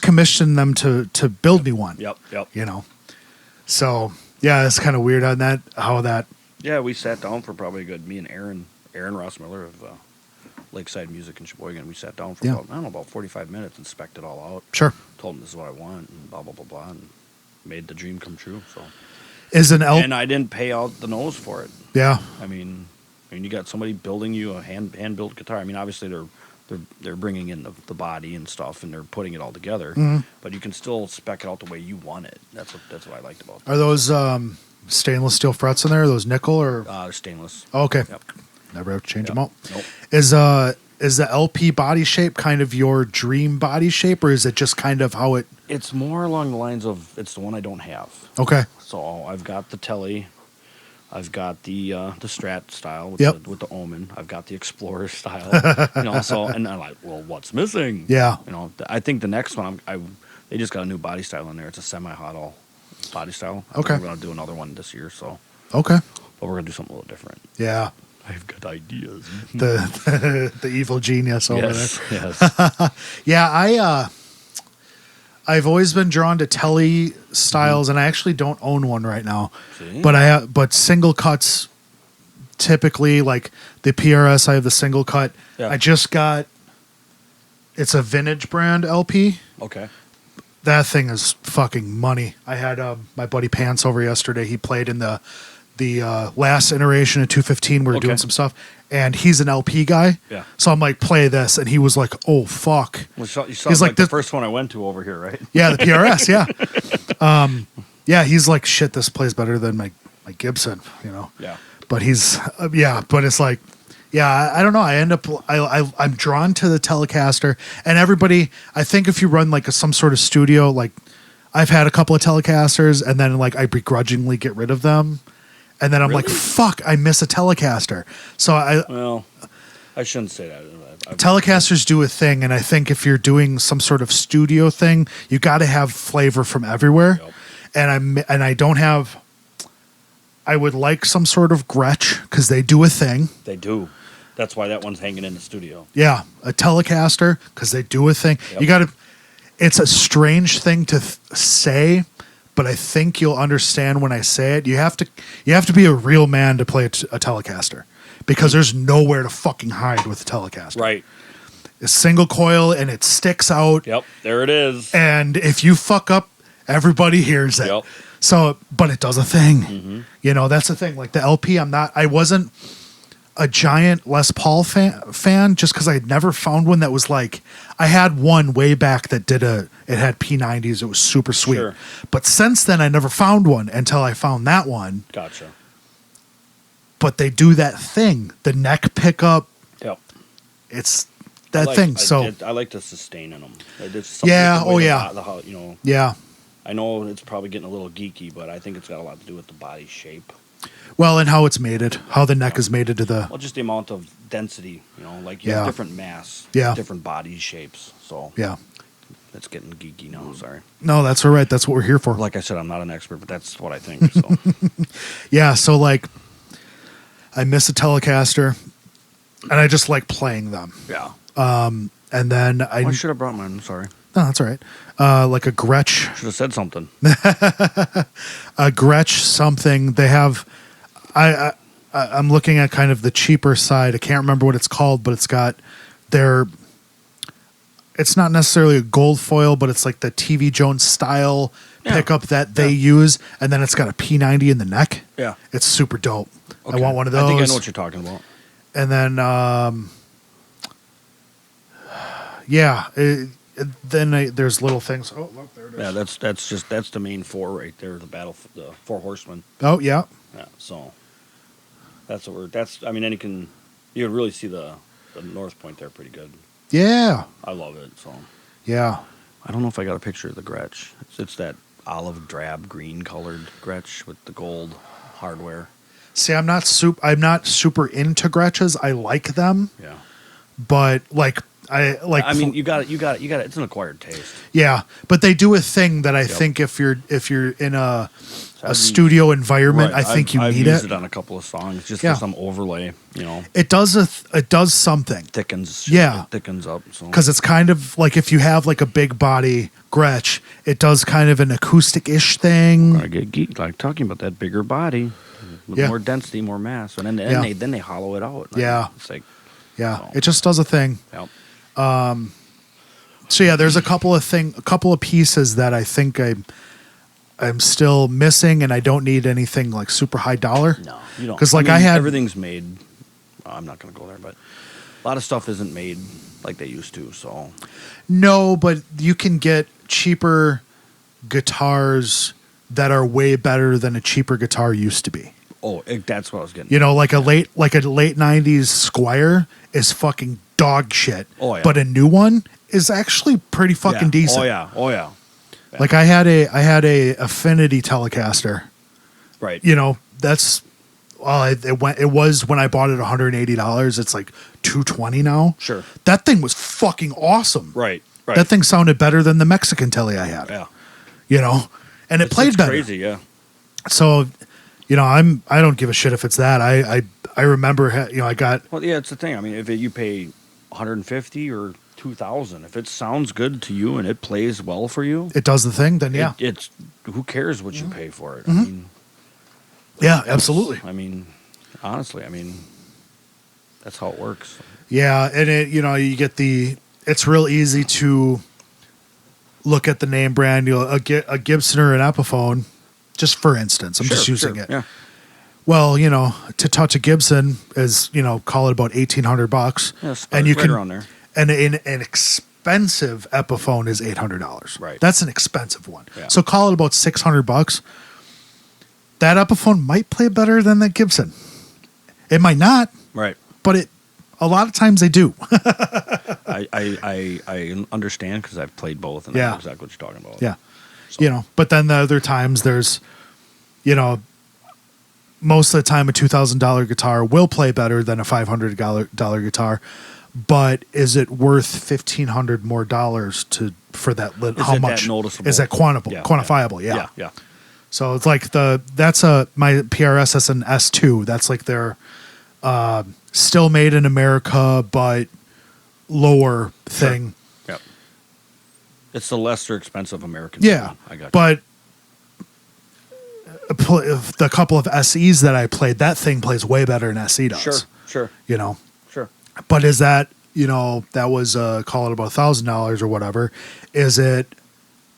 commissioned them to build me one. Yep. So yeah, it's kind of weird on that, how that. Yeah, we sat down for probably a good. Me and Aaron Ross Miller of Lakeside Music in Sheboygan. We sat down for Yeah. about 45 minutes and spec'd it all out. Sure. Told him this is what I want and blah blah blah blah, and made the dream come true. So. Is an L. And I didn't pay out the nose for it. Yeah. I mean, you got somebody building you a hand built guitar. I mean, obviously they're bringing in the body and stuff, and they're putting it all together. Mhm. But you can still spec it out the way you want it. That's what I liked about it. Are those stainless steel frets in there? Are those nickel or? They're stainless. Oh, okay. Yep. Never have to change Yep. them out. Nope. is the LP body shape kind of your dream body shape, or is it just kind of how it? It's more along the lines of it's the one I don't have. Okay. So I've got the Telly, I've got the Strat style with, with the Omen, I've got the Explorer style, So and I'm like, well, what's missing? Yeah. I think the next one they just got a new body style in there. It's a semi-hot body style. Okay. We're gonna do another one this year, so okay. But we're gonna do something a little different. Yeah. I've got ideas. The evil genius over there. Yes. Yeah, I've always been drawn to Telly styles, and I actually don't own one right now. See? But single cuts, typically, like the PRS, I have the single cut. Yeah. I just got. It's a vintage brand LP. Okay. That thing is fucking money. I had my buddy Pants over yesterday. He played in the last iteration of 215. We were doing some stuff, and he's an LP guy. Yeah. So I'm like, play this, and he was like, oh fuck. Well, you saw He's like the first one I went to over here, right? Yeah, the PRS. Yeah. Yeah. He's like, shit. This plays better than my Gibson. Yeah. But he's But it's like, yeah. I don't know. I end up I'm drawn to the Telecaster, and everybody. I think if you run like some sort of studio, like I've had a couple of Telecasters, and then like I begrudgingly get rid of them. And then I'm like, fuck, I miss a Telecaster. So I shouldn't say that. Telecasters do a thing, and I think if you're doing some sort of studio thing, you got to have flavor from everywhere. Yep. And I don't have. I would like some sort of Gretsch because they do a thing. They do. That's why that one's hanging in the studio. Yeah, a Telecaster because they do a thing. Yep. You got to. It's a strange thing to say. But I think you'll understand when I say it. You have to be a real man to play a Telecaster, because there's nowhere to fucking hide with a Telecaster. Right. It's single coil and it sticks out. Yep, there it is. And if you fuck up, everybody hears it. Yep. So, but it does a thing. Mm-hmm. That's the thing. Like the LP, I wasn't a giant Les Paul fan just because I had never found one that was like, I had one way back that it had P90s. It was super sweet. Sure. But since then, I never found one until I found that one. Gotcha. But they do that thing, the neck pickup. Yep. It's that thing. I like the sustain in them. Yeah. Oh, yeah. Yeah. I know it's probably getting a little geeky, but I think it's got a lot to do with the body shape. Well, and how it's mated, how the neck is mated to the. Well, just the amount of density, like you have different mass, different body shapes. So yeah, it's getting geeky now. Sorry. No, that's all right. That's what we're here for. Like I said, I'm not an expert, but that's what I think. So. Yeah. So like, I miss a Telecaster, and I just like playing them. Yeah. And then I should have brought mine. I'm sorry. No, that's all right. Like a Gretsch. Should have said something. A Gretsch something. They have. I'm looking at kind of the cheaper side. I can't remember what it's called, but it's got it's not necessarily a gold foil, but it's like the TV Jones style pickup that they use, and then it's got a P90 in the neck. Yeah. It's super dope. Okay. I want one of those. I think I know what you're talking about. And then there's little things. Oh, look, there it is. Yeah, that's the main four right there, the four horsemen. Oh, yeah. Yeah, so that's I mean, and you can really see the North Point there pretty good. Yeah. I love it, so. Yeah. I don't know if I got a picture of the Gretsch. It's that olive drab green colored Gretsch with the gold hardware. See, I'm not super into Gretches. I like them. Yeah. But I mean, you got it. It's an acquired taste. Yeah, but they do a thing that I think if you're in a studio environment, I think you I've need used it on a couple of songs just for some overlay. It does something. Thickens. Yeah, it thickens up. Because it's kind of like if you have like a big body Gretsch, it does kind of an acoustic-ish thing. I get geeked like talking about that bigger body with more density, more mass, and then they hollow it out. It's like it just does a thing. Yep. So yeah, there's a couple of pieces that I think I'm still missing, and I don't need anything like super high dollar. No, you don't. Because everything's made. I'm not going to go there, but a lot of stuff isn't made like they used to. So no, but you can get cheaper guitars that are way better than a cheaper guitar used to be. That's what I was getting. You know, like a late '90s Squire is fucking dog shit. Oh, yeah. But a new one is actually pretty fucking decent. Oh yeah. Like I had a Affinity Telecaster. Right. You know, that's it was when I bought it $180. It's like $220 now. Sure. That thing was fucking awesome. Right. That thing sounded better than the Mexican Telly I had. Yeah. You know, and it played better. Crazy, yeah. So, you know, I don't give a shit if it's that. I remember, you know, I got. Well, yeah, it's the thing. I mean, if you pay $150 or $2,000, if it sounds good to you and it plays well for you, It does the thing, then yeah. it's who cares what you pay for it? Mm-hmm. I mean, Yeah, absolutely. I mean, honestly, that's how it works. Yeah, and you get it's real easy to look at the name brand, you know, a Gibson or an Epiphone, just for instance. I'm just using it. Yeah. Well, you know, to touch a Gibson is, you know, call it about $1,800, Yeah, and you right can around there. and an expensive Epiphone is $800. Right. That's an expensive one. Yeah. So call it about $600. That Epiphone might play better than that Gibson. It might not, Right. but a lot of times they do. I understand because I've played both, and I know exactly what you're talking about. Yeah. So. You know, but then the other times there's, you know, most of the time a $2,000 guitar will play better than a $500 guitar, but is it worth $1,500 more for that? How much? That noticeable? Is that quantifiable? Yeah. Yeah. So it's like that's my PRS is an S2. That's like their still made in America, but lower thing. Sure. Yep. It's the lesser expensive American. Yeah. I got you. But the couple of SEs that I played, that thing plays way better than SE does. Sure. You know. Sure. But is that, you know, that was call it about $1,000 or whatever. Is it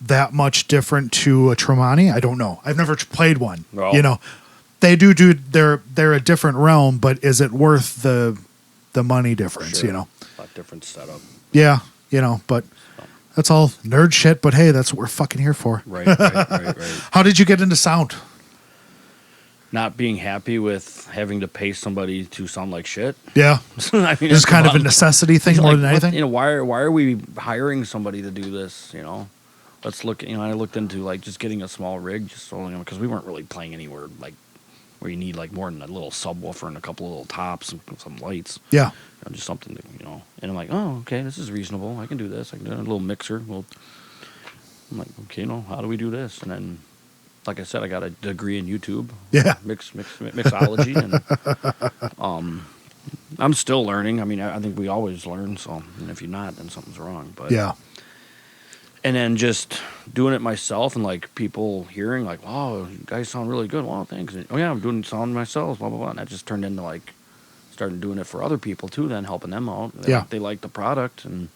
that much different to a Tremonti? I don't know. I've never played one. Well, you know, they do they're a different realm, but is it worth the money difference? Sure. You know, a lot different setup. Yeah, you know, but that's all nerd shit. But hey, that's what we're fucking here for. Right. How did you get into sound? Not being happy with having to pay somebody to sound like shit. Yeah, I mean, it's kind of a necessity thing more than anything. You know, why are we hiring somebody to do this? You know, let's look. You know, I looked into like just getting a small rig, just so, you know, because we weren't really playing anywhere like where you need like more than a little subwoofer and a couple of little tops and some lights. Yeah, you know, just something to, you know. And I'm like, oh, okay, this is reasonable. I can do this. I can do a little mixer. Well, I'm like, okay, you know, how do we do this? And then, like I said, I got a degree in YouTube. Yeah. Mixology. And I'm still learning. I mean, I think we always learn. So, and if you're not, then something's wrong. But yeah. And then just doing it myself and like people hearing like, wow, you guys sound really good. Wow, thanks. And, oh yeah, I'm doing sound myself, blah, blah, blah. And that just turned into like starting doing it for other people too, then helping them out. They like the product. And,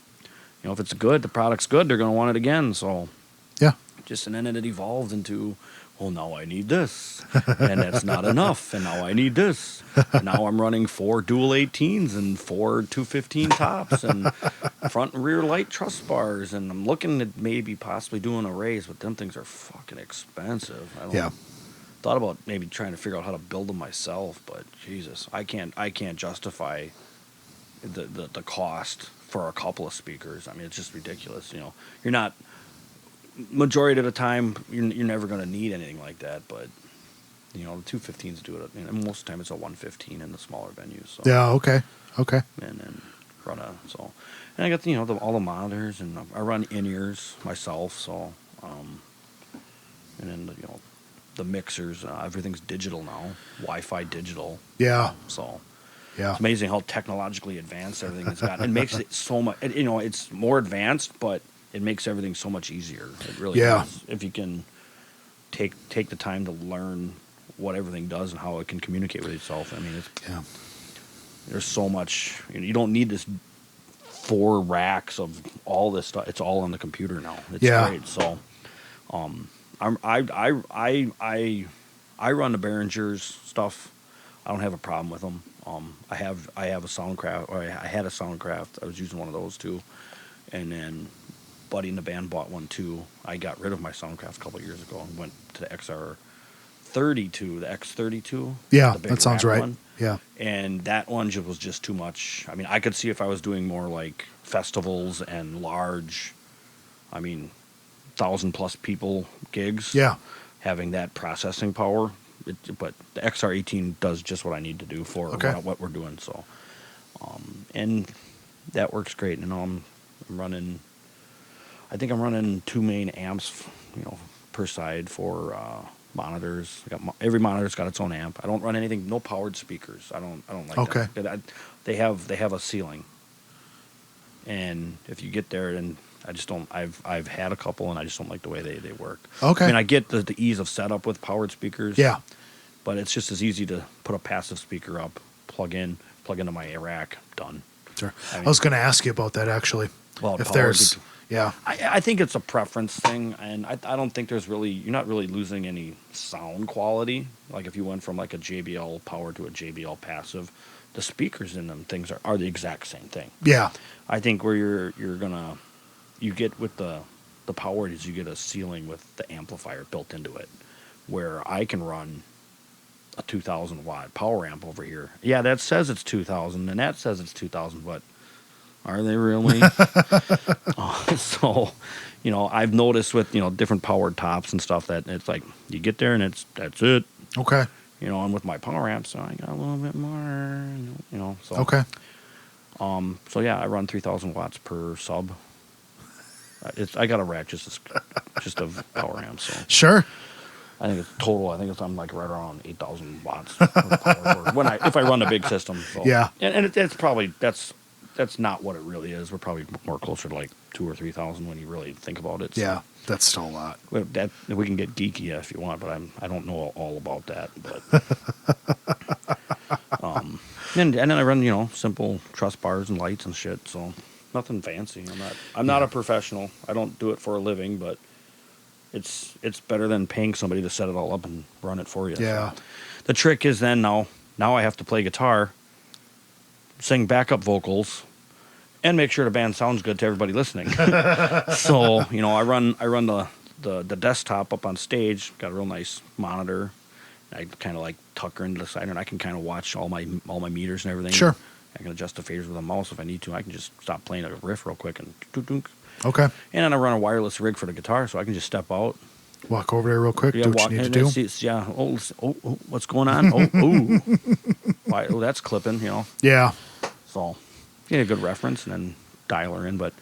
you know, if it's good, the product's good, they're going to want it again. So, yeah. And then it evolved into, well, now I need this, and that's not enough, and now I need this. And now I'm running 4 dual 18s and 4 215 tops and front and rear light truss bars, and I'm looking at maybe possibly doing arrays, but them things are fucking expensive. Thought about maybe trying to figure out how to build them myself, but Jesus, I can't justify the cost for a couple of speakers. I mean, it's just ridiculous. You know, you're not. Majority of the time, you're never going to need anything like that, but you know, the 215s do it. And most of the time, it's a 115 in the smaller venues. So. Yeah. Okay. And then and I got all the monitors, and I run in-ears myself. So, and then the mixers, everything's digital now, Wi-Fi digital. Yeah. So. Yeah. It's amazing how technologically advanced everything has gotten. It makes it so much. It's more advanced, but it makes everything so much easier. It really does. If you can take the time to learn what everything does and how it can communicate with itself. I mean, there's so much. You don't need this 4 racks of all this stuff. It's all on the computer now. It's great. So, I run the Behringer's stuff. I don't have a problem with them. I have a Soundcraft, or I had a Soundcraft. I was using one of those too, and then buddy in the band bought one too. I got rid of my Soundcraft a couple of years ago and went to the XR30 32, the X32. Yeah, the big that sounds rack right. one. Yeah. And that one was just too much. I mean, I could see if I was doing more like festivals and large, 1,000+ people gigs. Yeah. Having that processing power. But the XR18 does just what I need to do for what we're doing. So, and that works great. I'm running. I think I'm running 2 main amps, per side for monitors. Every monitor's got its own amp. I don't run anything. No powered speakers. I don't like that. They have a ceiling, and if you get there, and I just don't. I've had a couple, and I just don't like the way they work. Okay. I mean, I get the ease of setup with powered speakers. Yeah. But it's just as easy to put a passive speaker up, plug into my rack, done. Sure. I was going to ask you about that actually. Well, if there's, yeah. I think it's a preference thing, and I don't think you're not really losing any sound quality. Like if you went from like a JBL power to a JBL passive, the speakers in them things are the exact same thing. Yeah. I think where you get with the powered is you get a ceiling with the amplifier built into it, where I can run a 2,000 watt power amp over here. Yeah, that says it's 2,000, and that says it's 2,000, but are they really? So, I've noticed with different powered tops and stuff that it's like you get there and that's it. Okay. And with my power amps, I got a little bit more. So okay. So yeah, I run 3,000 watts per sub. I got a rack just of power amps. So. Sure. I think it's total. I'm like right around 8,000 watts of power if I run a big system. So. Yeah, and it's probably that's not what it really is. We're probably more closer to like 2,000 or 3,000 when you really think about it. So. Yeah, that's still a lot. That we can get geeky if you want, but I don't know all about that. But and then I run simple truss bars and lights and shit. So nothing fancy. I'm not a professional. I don't do it for a living, but. It's better than paying somebody to set it all up and run it for you. Yeah. So the trick is then now I have to play guitar, sing backup vocals, and make sure the band sounds good to everybody listening. So I run the desktop up on stage. Got a real nice monitor. I kind of like tuck her into the side, and I can kind of watch all my meters and everything. Sure. I can adjust the faders with a mouse if I need to. I can just stop playing a riff real quick and dunk. Okay. And then I run a wireless rig for the guitar, so I can just step out. Walk over there real quick. Do what you need to do. Yeah. Oh, what's going on? Oh. Why? Oh, that's clipping. Yeah. So, get a good reference and then dial her in. But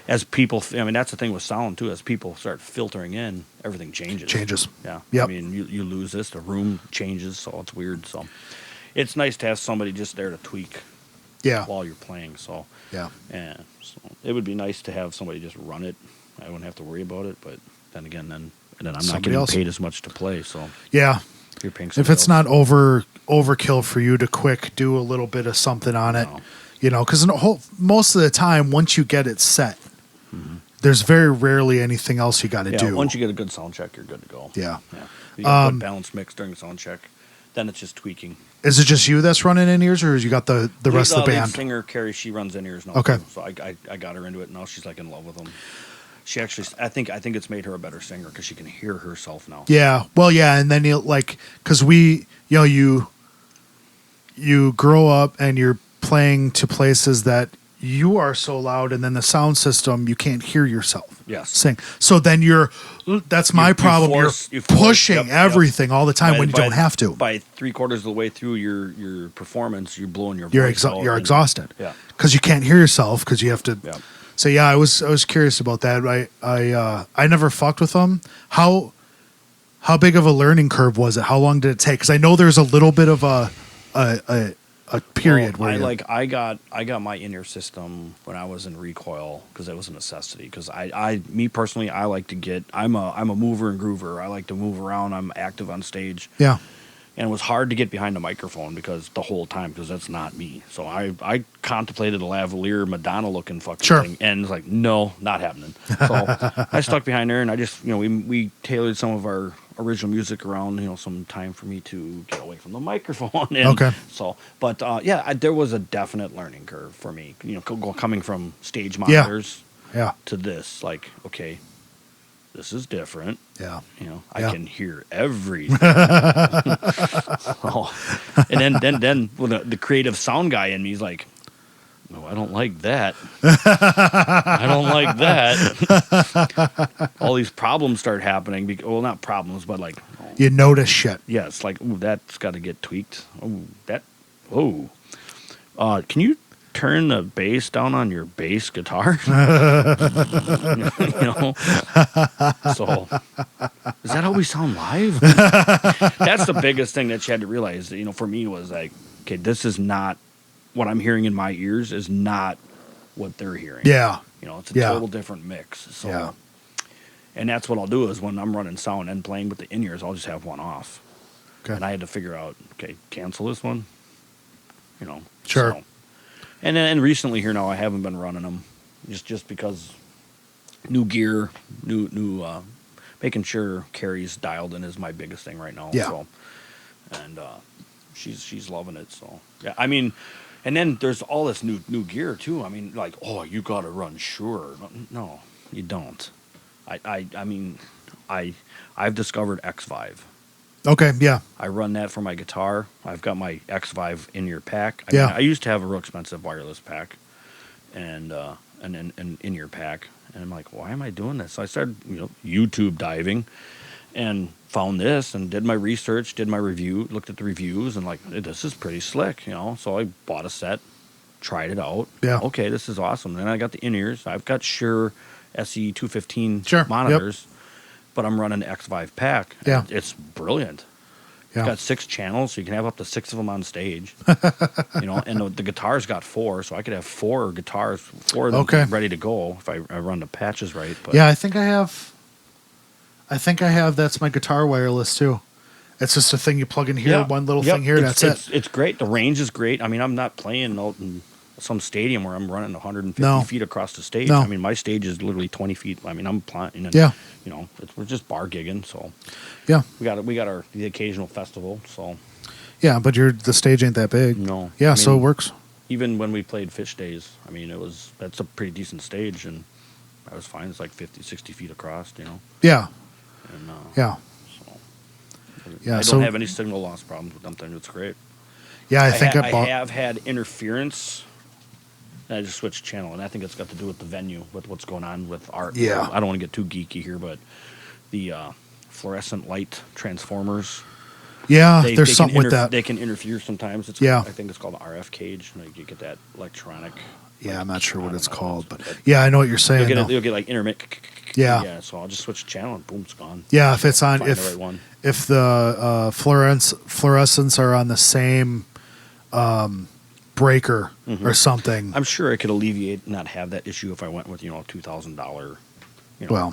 as people, that's the thing with sound too. As people start filtering in, everything changes. Yeah. Yep. You lose this. The room changes, so it's weird. So, it's nice to have somebody just there to tweak. Yeah. While you're playing. So. Yeah. Yeah. So it would be nice to have somebody just run it. I wouldn't have to worry about it. But then again, I'm not getting paid as much to play. So yeah, you're paying if it's not overkill for you to quick do a little bit of something on it, because most of the time once you get it set, there's very rarely anything else you got to do. Once you get a good sound check, you're good to go. Yeah. You get a good balanced mix during the sound check. Then it's just tweaking. Is it just you that's running in-ears, or you got the rest of the band? Lead singer Carrie, she runs in-ears now. Okay. Too. So I got her into it. Now she's like in love with them. She actually, I think it's made her a better singer because she can hear herself now. Yeah. Well, yeah, and then because you grow up and you're playing to places that you are so loud, and then the sound system you can't hear yourself. Yes. Sing. So then that's my problem. You're pushing everything all the time when you don't have to. By 3/4 of the way through your performance, you're blowing your voice out. You're exhausted. Yeah. Because you can't hear yourself because you have to. Yeah. So yeah, I was curious about that. I never fucked with them. How big of a learning curve was it? How long did it take? Because I know there's a little bit of a period where I got my in-ear system when I was in recoil because it was a necessity. Because me personally, I like to get. I'm a mover and groover. I like to move around. I'm active on stage. Yeah. And it was hard to get behind the microphone because that's not me. So I contemplated a lavalier Madonna looking fucking thing, and it's like, no, not happening. So I stuck behind there, and I just we tailored some of our original music around some time for me to get away from the microphone. And okay. So, but there was a definite learning curve for me. Coming from stage monitors to this, like, okay, this is different. Yeah. You know, Yeah. I can hear everything. And then when the creative sound guy in me is like, no, I don't like that. I don't like that. All these problems start happening. Well, not problems, but like, You notice shit. yeah, it's like, ooh, that's got to get tweaked. Can you turn the bass down on your bass guitar? You know? So, is that how we sound live? That's the biggest thing that you had to realize, you know, for me was like, okay, this is not what I'm hearing in my ears is not what they're hearing. Yeah. You know, it's a total different mix. So, Yeah. And that's what I'll do is when I'm running sound and playing with the in-ears, I'll just have one off. Okay. And I had to figure out, okay, cancel this one. You know. Sure. So. And then recently here now, I haven't been running them just because new gear, new making sure Carrie's dialed in is my biggest thing right now. Yeah. So, and she's loving it. So yeah, I mean, and then there's all this new gear too. I mean, like, oh, you got to run Shure. No, you don't. I mean, I've discovered X5. Okay. Yeah. I run that for my guitar. I've got my X5 in-ear pack. I Yeah. mean, I used to have a real expensive wireless pack, and an in-ear pack. And I'm like, why am I doing this? So I started, YouTube diving, and found this and did my research, did my review, looked at the reviews, and like, this is pretty slick, So I bought a set, tried it out. Yeah. Okay, this is awesome. Then I got the in-ears. I've got Shure SE 215 Sure. monitors. But I'm running the X5 pack. Yeah. It's brilliant. Yeah. It's got 6 channels, so you can have up to 6 of them on stage. And the guitar's got 4, so I could have 4 guitars, 4 of them ready to go if I run the patches right. But Yeah, I think I have. That's my guitar wireless too. It's just a thing you plug in here, one little thing here, that's it. It's great. The range is great. I mean, I'm not playing out in some stadium where I'm running 150 feet across the stage. No. I mean, my stage is literally 20 feet. I mean, I'm playing. And, we're just bar gigging, so Yeah. we got the occasional festival, so. Yeah, but the stage ain't that big. No. Yeah, I so it mean, works. Even when we played Fish Days, I mean, that's a pretty decent stage, and I was fine. It's like 50, 60 feet across, Yeah. And, Yeah. So, Yeah. I don't have any signal loss problems with them things. It's great. Yeah, I think I have had interference. And I just switched channel, and I think it's got to do with the venue, with what's going on with art. Yeah. I don't want to get too geeky here, but the fluorescent light transformers. Yeah, there's something with that. They can interfere sometimes. I think it's called an RF cage. Like you get that electronic. Yeah, I'm not sure what it's called, but yeah, I know what you're saying. You'll get like intermittent. Yeah. Yeah. So I'll just switch the channel, and boom, it's gone. Yeah, if it's on, Find the right one. if the fluorescents are on the same breaker or something. I'm sure I could alleviate not have that issue if I went with $2,000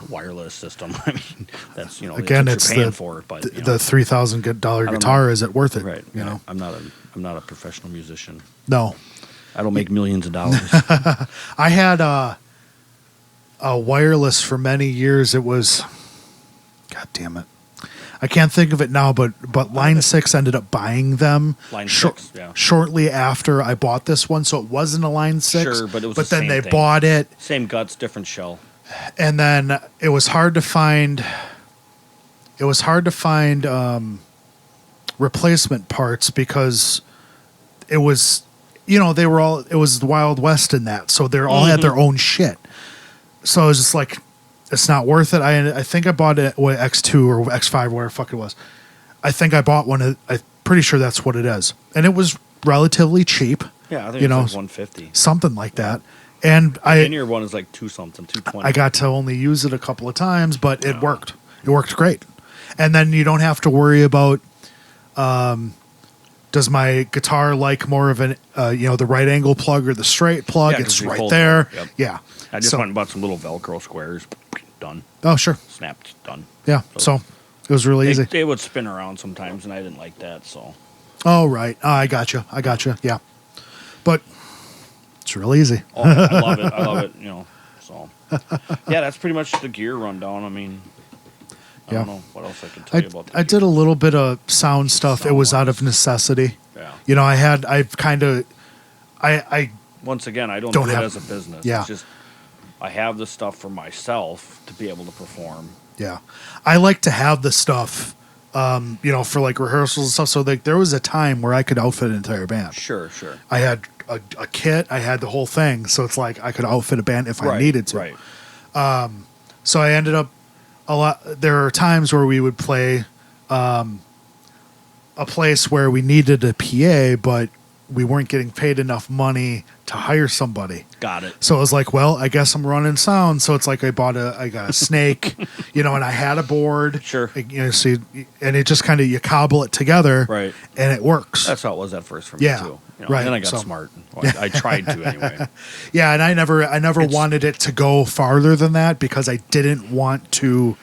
wireless system. I mean, that's again, that's it's what you're paying for it, but the $3,000 guitar. Is it worth it? Right. I'm not a professional musician. No, I don't make millions of dollars. I had a wireless for many years. It was, God damn it, I can't think of it now. But Line 6 ended up buying them. Line 6, yeah. Shortly after I bought this one, so it wasn't a Line 6. Sure, but it was. But then same they thing. bought it. Same guts, different shell. And then it was hard to find. Replacement parts because it was, they were all. It was the Wild West in that, so they all had their own shit. So I was just like, it's not worth it. I think I bought it with X2 or X5, whatever the fuck it was. I think I bought one. I'm pretty sure that's what it is, and it was relatively cheap. Yeah, I think it was like $150. Something like that. And the in-ear one is like $220. I got to only use it a couple of times, but it worked. It worked great. And then you don't have to worry about, does my guitar like more of an, the right angle plug or the straight plug? Yeah, it's right there. Yep. Yeah. I just went and bought some little Velcro squares. Done. Oh, sure. Snapped. Done. Yeah. So it was really easy. They would spin around sometimes, and I didn't like that. So. Oh, right. I gotcha. Yeah. But it's real easy. Oh, I love it. So. Yeah, that's pretty much the gear rundown. I mean, I don't know what else I can tell you about that. I did a little bit of sound stuff. It was out of necessity. Yeah. I once again, I don't do it as a business. Yeah. It's just I have the stuff for myself to be able to perform. Yeah. I like to have the stuff, for like rehearsals and stuff. So like there was a time where I could outfit an entire band. Sure. I had a kit. I had the whole thing. So it's like I could outfit a band if I needed to. Right. So I ended up there are times where we would play a place where we needed a PA, but we weren't getting paid enough money to hire somebody. Got it. So I was like, well, I guess I'm running sound. So it's like I got a snake, and I had a board. Sure. So and it just kind of, you cobble it together. Right. And it works. That's how it was at first for me Yeah. too. Right. And then I got smart. Well, I tried to anyway. Yeah. And I never wanted it to go farther than that because I didn't want to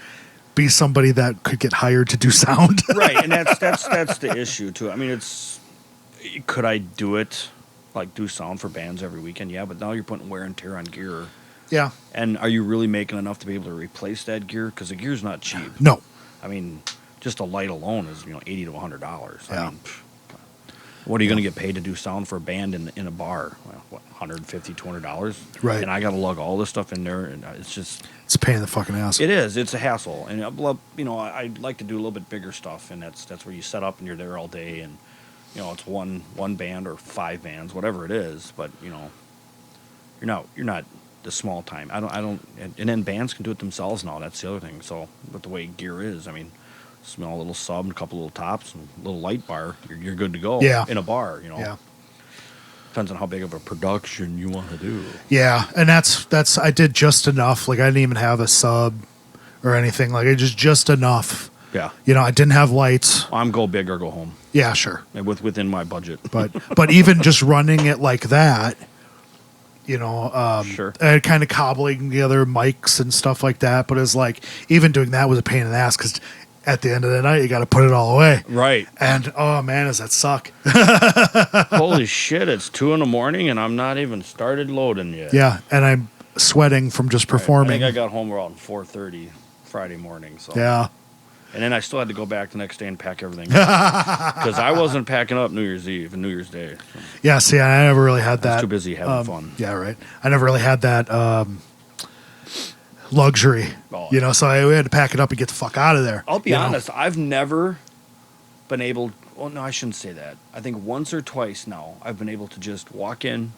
be somebody that could get hired to do sound. Right. And that's the issue too. I mean, could I do it? Like do sound for bands every weekend? Yeah, but now you're putting wear and tear on gear. Yeah. And are you really making enough to be able to replace that gear? Because the gear's not cheap. No. I mean, just a light alone is $80 to $100. Yeah. I mean, what are you going to get paid to do sound for a band in a bar? Well, what, $150, $200? Right. And I got to lug all this stuff in there, and it's a pain in the fucking ass. It is. It's a hassle, and I'd like to do a little bit bigger stuff, and that's where you set up and you're there all day, and it's one band or 5 bands, whatever it is, but you're not the small time. I don't, and then bands can do it themselves now. That's the other thing. So, but the way gear is, I mean, small little sub, and a couple little tops, and a little light bar, you're good to go. Yeah. In a bar, Yeah. Depends on how big of a production you want to do. Yeah, and that's I did just enough. Like I didn't even have a sub or anything. Like I just enough. Yeah. I didn't have lights. I'm go big or go home. Yeah, sure. And within my budget. But even just running it like that, Sure. and kind of cobbling together mics and stuff like that. But it's like even doing that was a pain in the ass because at the end of the night you got to put it all away. Right. And oh man, does that suck? Holy shit! It's 2 a.m. and I'm not even started loading yet. Yeah, and I'm sweating from just performing. I think I got home around 4:30 Friday morning. So yeah. And then I still had to go back the next day and pack everything because I wasn't packing up New Year's Eve and New Year's Day. So. Yeah, see, I never really had that. I was too busy having fun. Yeah, right. I never really had that luxury, so we had to pack it up and get the fuck out of there. I'll be honest, I've never been able, well, no, I shouldn't say that. I think once or twice now I've been able to just walk in,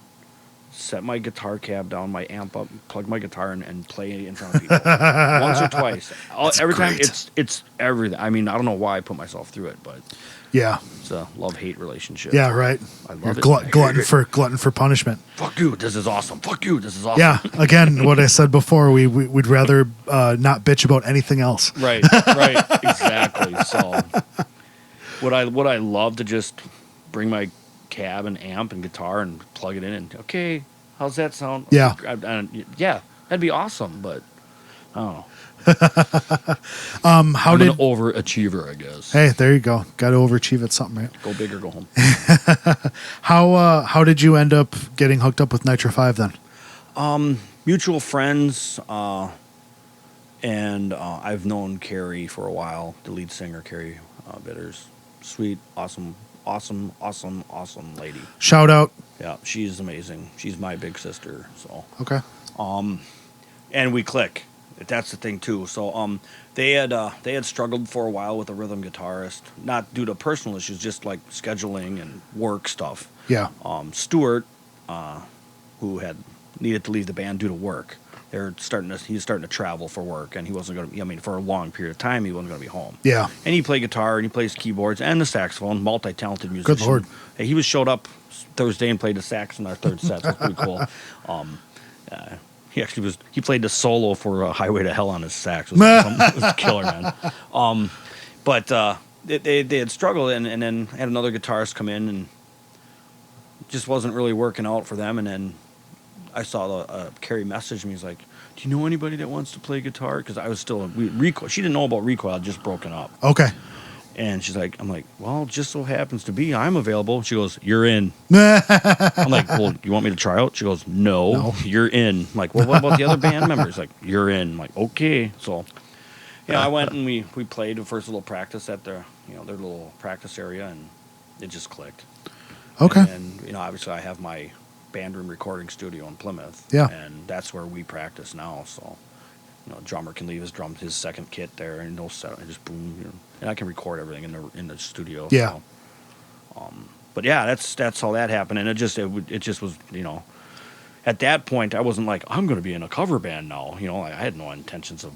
set my guitar cab down, my amp up, plug my guitar in, and play in front of people. Once or twice. Every time, it's everything. I mean, I don't know why I put myself through it, but yeah, it's a love-hate relationship. Yeah, right. I love it. Glutton for punishment. Fuck you, this is awesome. Fuck you, this is awesome. Yeah, again, what I said before, we'd rather not bitch about anything else. Right, exactly. So, would I love to just bring my cab and amp and guitar and plug it in and okay, how's that sound? Yeah, yeah, that'd be awesome. But I don't know. I'm an overachiever, I guess. Hey, there you go. Got to overachieve at something, right? Go big or go home. How did you end up getting hooked up with Nitro 5 then? Mutual friends, and I've known Carrie for a while. The lead singer, Carrie Bitters, sweet, awesome lady. Shout out. Yeah, she's amazing. She's my big sister. So okay. And we click. That's the thing too. So they had struggled for a while with a rhythm guitarist, not due to personal issues, just like scheduling and work stuff. Yeah. Stuart, who had needed to leave the band due to work, he's starting to travel for work, and he wasn't going to. I mean, for a long period of time, he wasn't going to be home. Yeah. And he played guitar and he plays keyboards and the saxophone, multi-talented musician. Good Lord. Hey, he showed up Thursday and played the sax in our third set. That's pretty cool. He played the solo for Highway to Hell on his sax. It was killer, man. But they had struggled, and then had another guitarist come in, and it just wasn't really working out for them. And then I saw Carrie message me. He's like, "Do you know anybody that wants to play guitar?" Because I was still Recoil. She didn't know about Recoil. I'd just broken up. Okay. And she's like, I'm like, well, just so happens to be I'm available. She goes, you're in. I'm like, well, you want me to try out? She goes, no. You're in. I'm like, well, what about the other band members? Like, you're in. I'm like, okay. So, I went and we played the first little practice at their little practice area, and it just clicked. Okay. And obviously I have my band room recording studio in Plymouth. Yeah. And that's where we practice now. So drummer can leave his second kit there, and no set, and just boom, and I can record everything in the studio. Yeah. So, but yeah, that's how that happened, and it just was, at that point I wasn't like, I'm going to be in a cover band now. I had no intentions of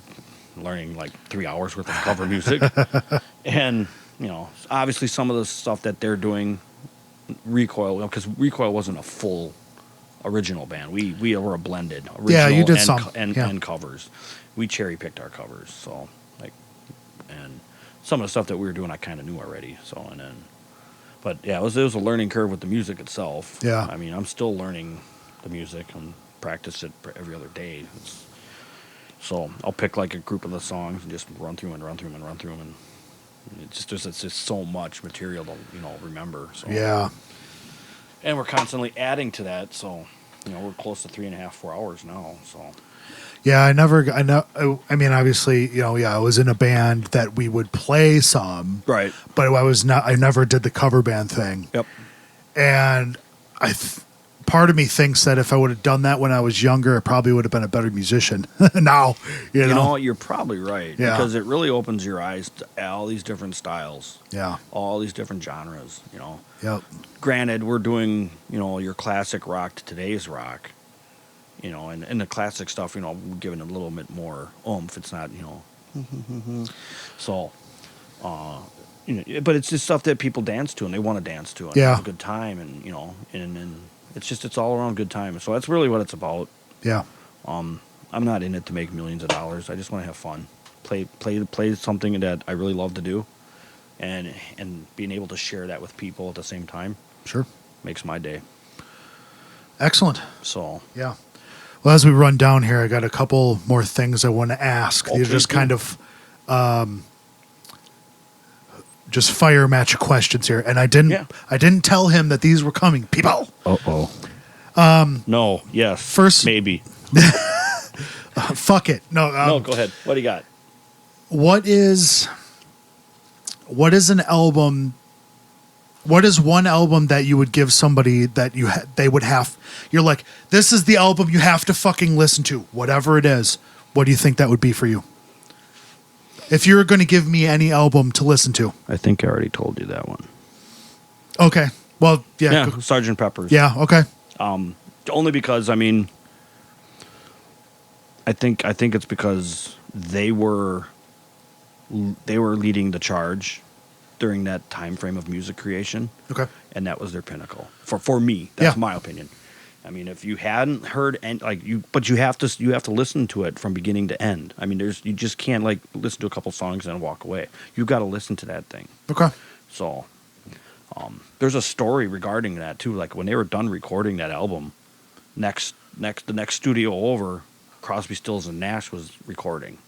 learning like 3 hours worth of cover music, and obviously some of the stuff that they're doing, Recoil, because Recoil wasn't a full original band. We were a blended original, yeah, you did and covers. We cherry picked our covers, so and some of the stuff that we were doing I kind of knew already. So but yeah, it was a learning curve with the music itself. Yeah, I mean, I'm still learning the music and practice it every other day. So I'll pick like a group of the songs and just run through them, and it's just so much material to remember. So yeah. And we're constantly adding to that, so we're close to 3.5, 4 hours now. So Yeah, I mean, obviously, I was in a band that we would play some, right, but I never did the cover band thing. Yep. And part of me thinks that if I would have done that when I was younger, I probably would have been a better musician now. You know, you're probably right, yeah, because it really opens your eyes to all these different styles, yeah, all these different genres. Yep. Granted, we're doing your classic rock to today's rock. And the classic stuff, we're giving it a little bit more oomph. It's not, so, but it's just stuff that people dance to and they want to dance to and have a good time, and and it's all around good time. So that's really what it's about. Yeah. I'm not in it to make millions of dollars. I just want to have fun, play something that I really love to do, and being able to share that with people at the same time. Sure. Makes my day. Excellent. So yeah. Well, as we run down here, I got a couple more things I want to ask. Oh, These are just kind of just fire match questions here, and I didn't tell him that these were coming. People. No. Yes. First, maybe. Fuck it. No. No. Go ahead. What do you got? What is an album? What is one album that you would give somebody that they would have? You're like, this is the album you have to fucking listen to, whatever it is. What do you think that would be for you? If you're going to give me any album to listen to. I think I already told you that one. Okay. Well, yeah. Yeah, Sgt. Pepper's. Yeah, okay. Only because, I mean, I think it's because they were leading the charge during that time frame of music creation. Okay. And that was their pinnacle. For me, that's my opinion. I mean, if you hadn't heard but you have to listen to it from beginning to end. I mean, you just can't listen to a couple songs and walk away. You got to listen to that thing. Okay. So, there's a story regarding that too. Like when they were done recording that album, the next studio over, Crosby, Stills and Nash was recording,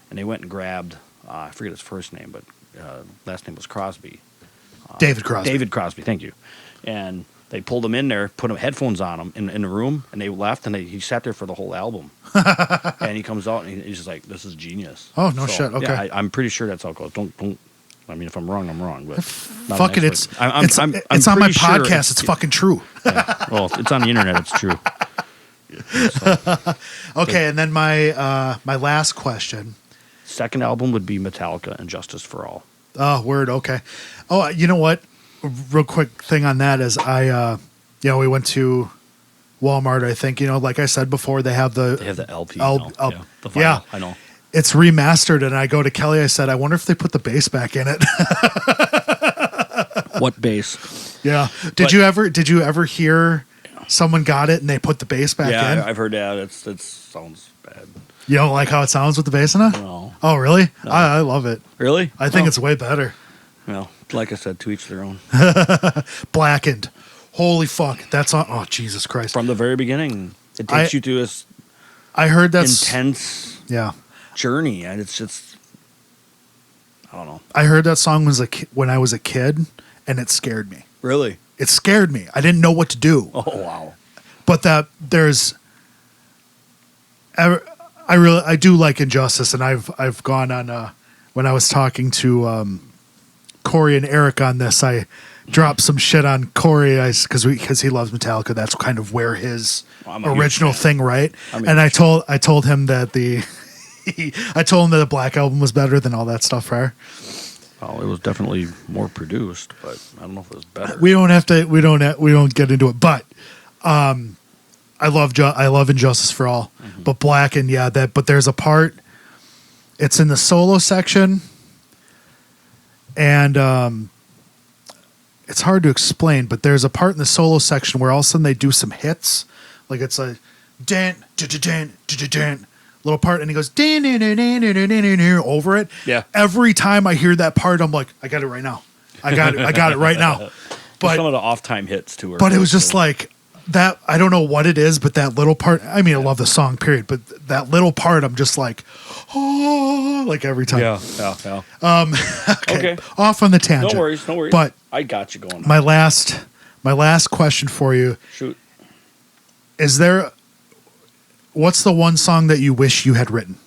and they went and grabbed I forget his first name, but last name was Crosby. David Crosby. David Crosby, thank you. And they pulled him in there, put headphones on him in the room, and they left, and he sat there for the whole album. And he comes out, and he's just like, "This is genius." Oh, no shit. Okay. Yeah, I'm pretty sure that's how it goes. Don't. I mean, if I'm wrong, I'm wrong. But fuck it, it's on my sure podcast. It's fucking true. Yeah. Well, it's on the internet. It's true. So, okay, and then my last question. Second album would be Metallica and Justice for All. Oh, word. Okay. Oh, you know what? Real quick thing on that is we went to Walmart. I think like I said before, they have the LP. The vinyl. Yeah, I know. It's remastered, and I go to Kelly. I said, I wonder if they put the bass back in it. What bass? Yeah. Did you ever hear someone got it and they put the bass back in? Yeah, I've heard that. It sounds bad. You don't like how it sounds with the bass in it? No. Oh, really? No. I love it. Really? I think it's way better. Well, like I said, to each their own. Blackened. Holy fuck. That's on. Oh, Jesus Christ. From the very beginning, it takes you to this I heard that's intense journey, and it's just, I don't know. I heard that song when I was a kid, and it scared me. Really? It scared me. I didn't know what to do. Oh, wow. But I do like Injustice, and I've gone on when I was talking to Corey and Eric on this, I dropped some shit on Corey because he loves Metallica. That's kind of where his original thing, right? And I told him that I told him that the Black Album was better than all that stuff prior. Well, it was definitely more produced, but I don't know if it was better. We don't have to. We don't get into it. But I love Injustice for All. Mm-hmm. But Black and But there's a part. It's in the solo section, and it's hard to explain. But there's a part in the solo section where all of a sudden they do some hits, like it's a dan dan dan little part, and he goes over it. Yeah. Every time I hear that part, I'm like, I got it right now. I got it right now. But some of the off-time hits too. But it was just like that. I don't know what it is, but that little part. I mean, I love the song, period. But that little part, I'm just like, oh, like every time. Yeah. Okay. Off on the tangent. No worries. But I got you going. My last question for you. Shoot. What's the one song that you wish you had written?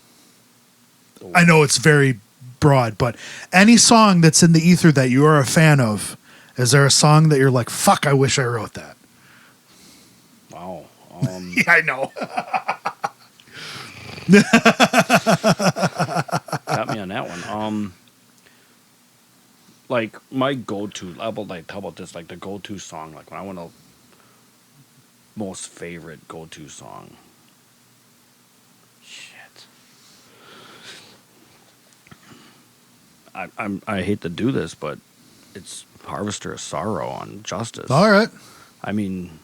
I know it's very broad, but any song that's in the ether that you are a fan of, is there a song that you're like, fuck, I wish I wrote that? Wow. Yeah, I know. Got me on that one. Like my go-to, how about this? Like the go-to song, like when I want to, most favorite go-to song. Shit. I hate to do this, but it's Harvester of Sorrow on Justice. All right. I mean,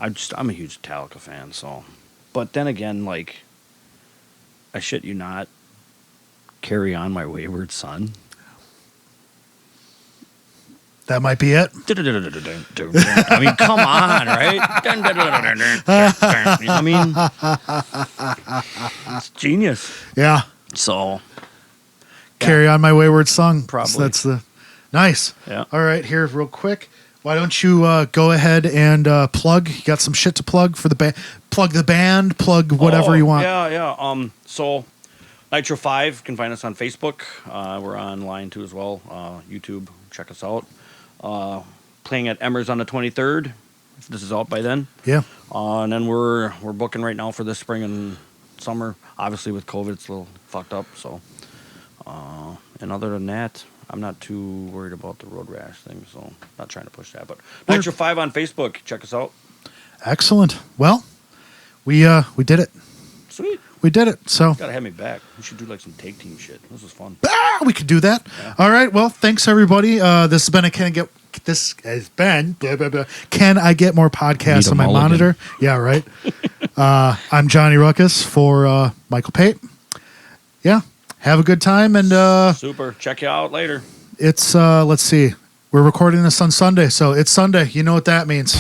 I'm a huge Metallica fan, so. But then again, like, I shit you not, Carry On My Wayward Son. That might be it. I mean, come on, right? I mean, it's genius. Yeah. So, Carry On My Wayward Son. Probably. So that's the nice. Yeah. All right, here, real quick. Why don't you go ahead and plug? You got some shit to plug for the band. Plug the band. Plug whatever you want. Yeah. So, Nitro 5, you can find us on Facebook. We're online too as well. YouTube, check us out. Playing at Emmers on the 23rd. If this is out by then. Yeah. And then we're booking right now for this spring and summer. Obviously with COVID, it's a little fucked up. So, and other than that, I'm not too worried about the road rash thing. So, not trying to push that. But Nitro 5 on Facebook. Check us out. Excellent. Well, we did it. Sweet. We did it. So Gotta have me back. We should do like some take team shit. This was fun. we could do that. Yeah. All right. Well, thanks everybody. This has been Can I Get More podcast on my monitor? Yeah, right. I'm Johnny Ruckus for Michael Pape. Yeah. Have a good time and Super. Check you out later. It's let's see. We're recording this on Sunday, so it's Sunday. You know what that means.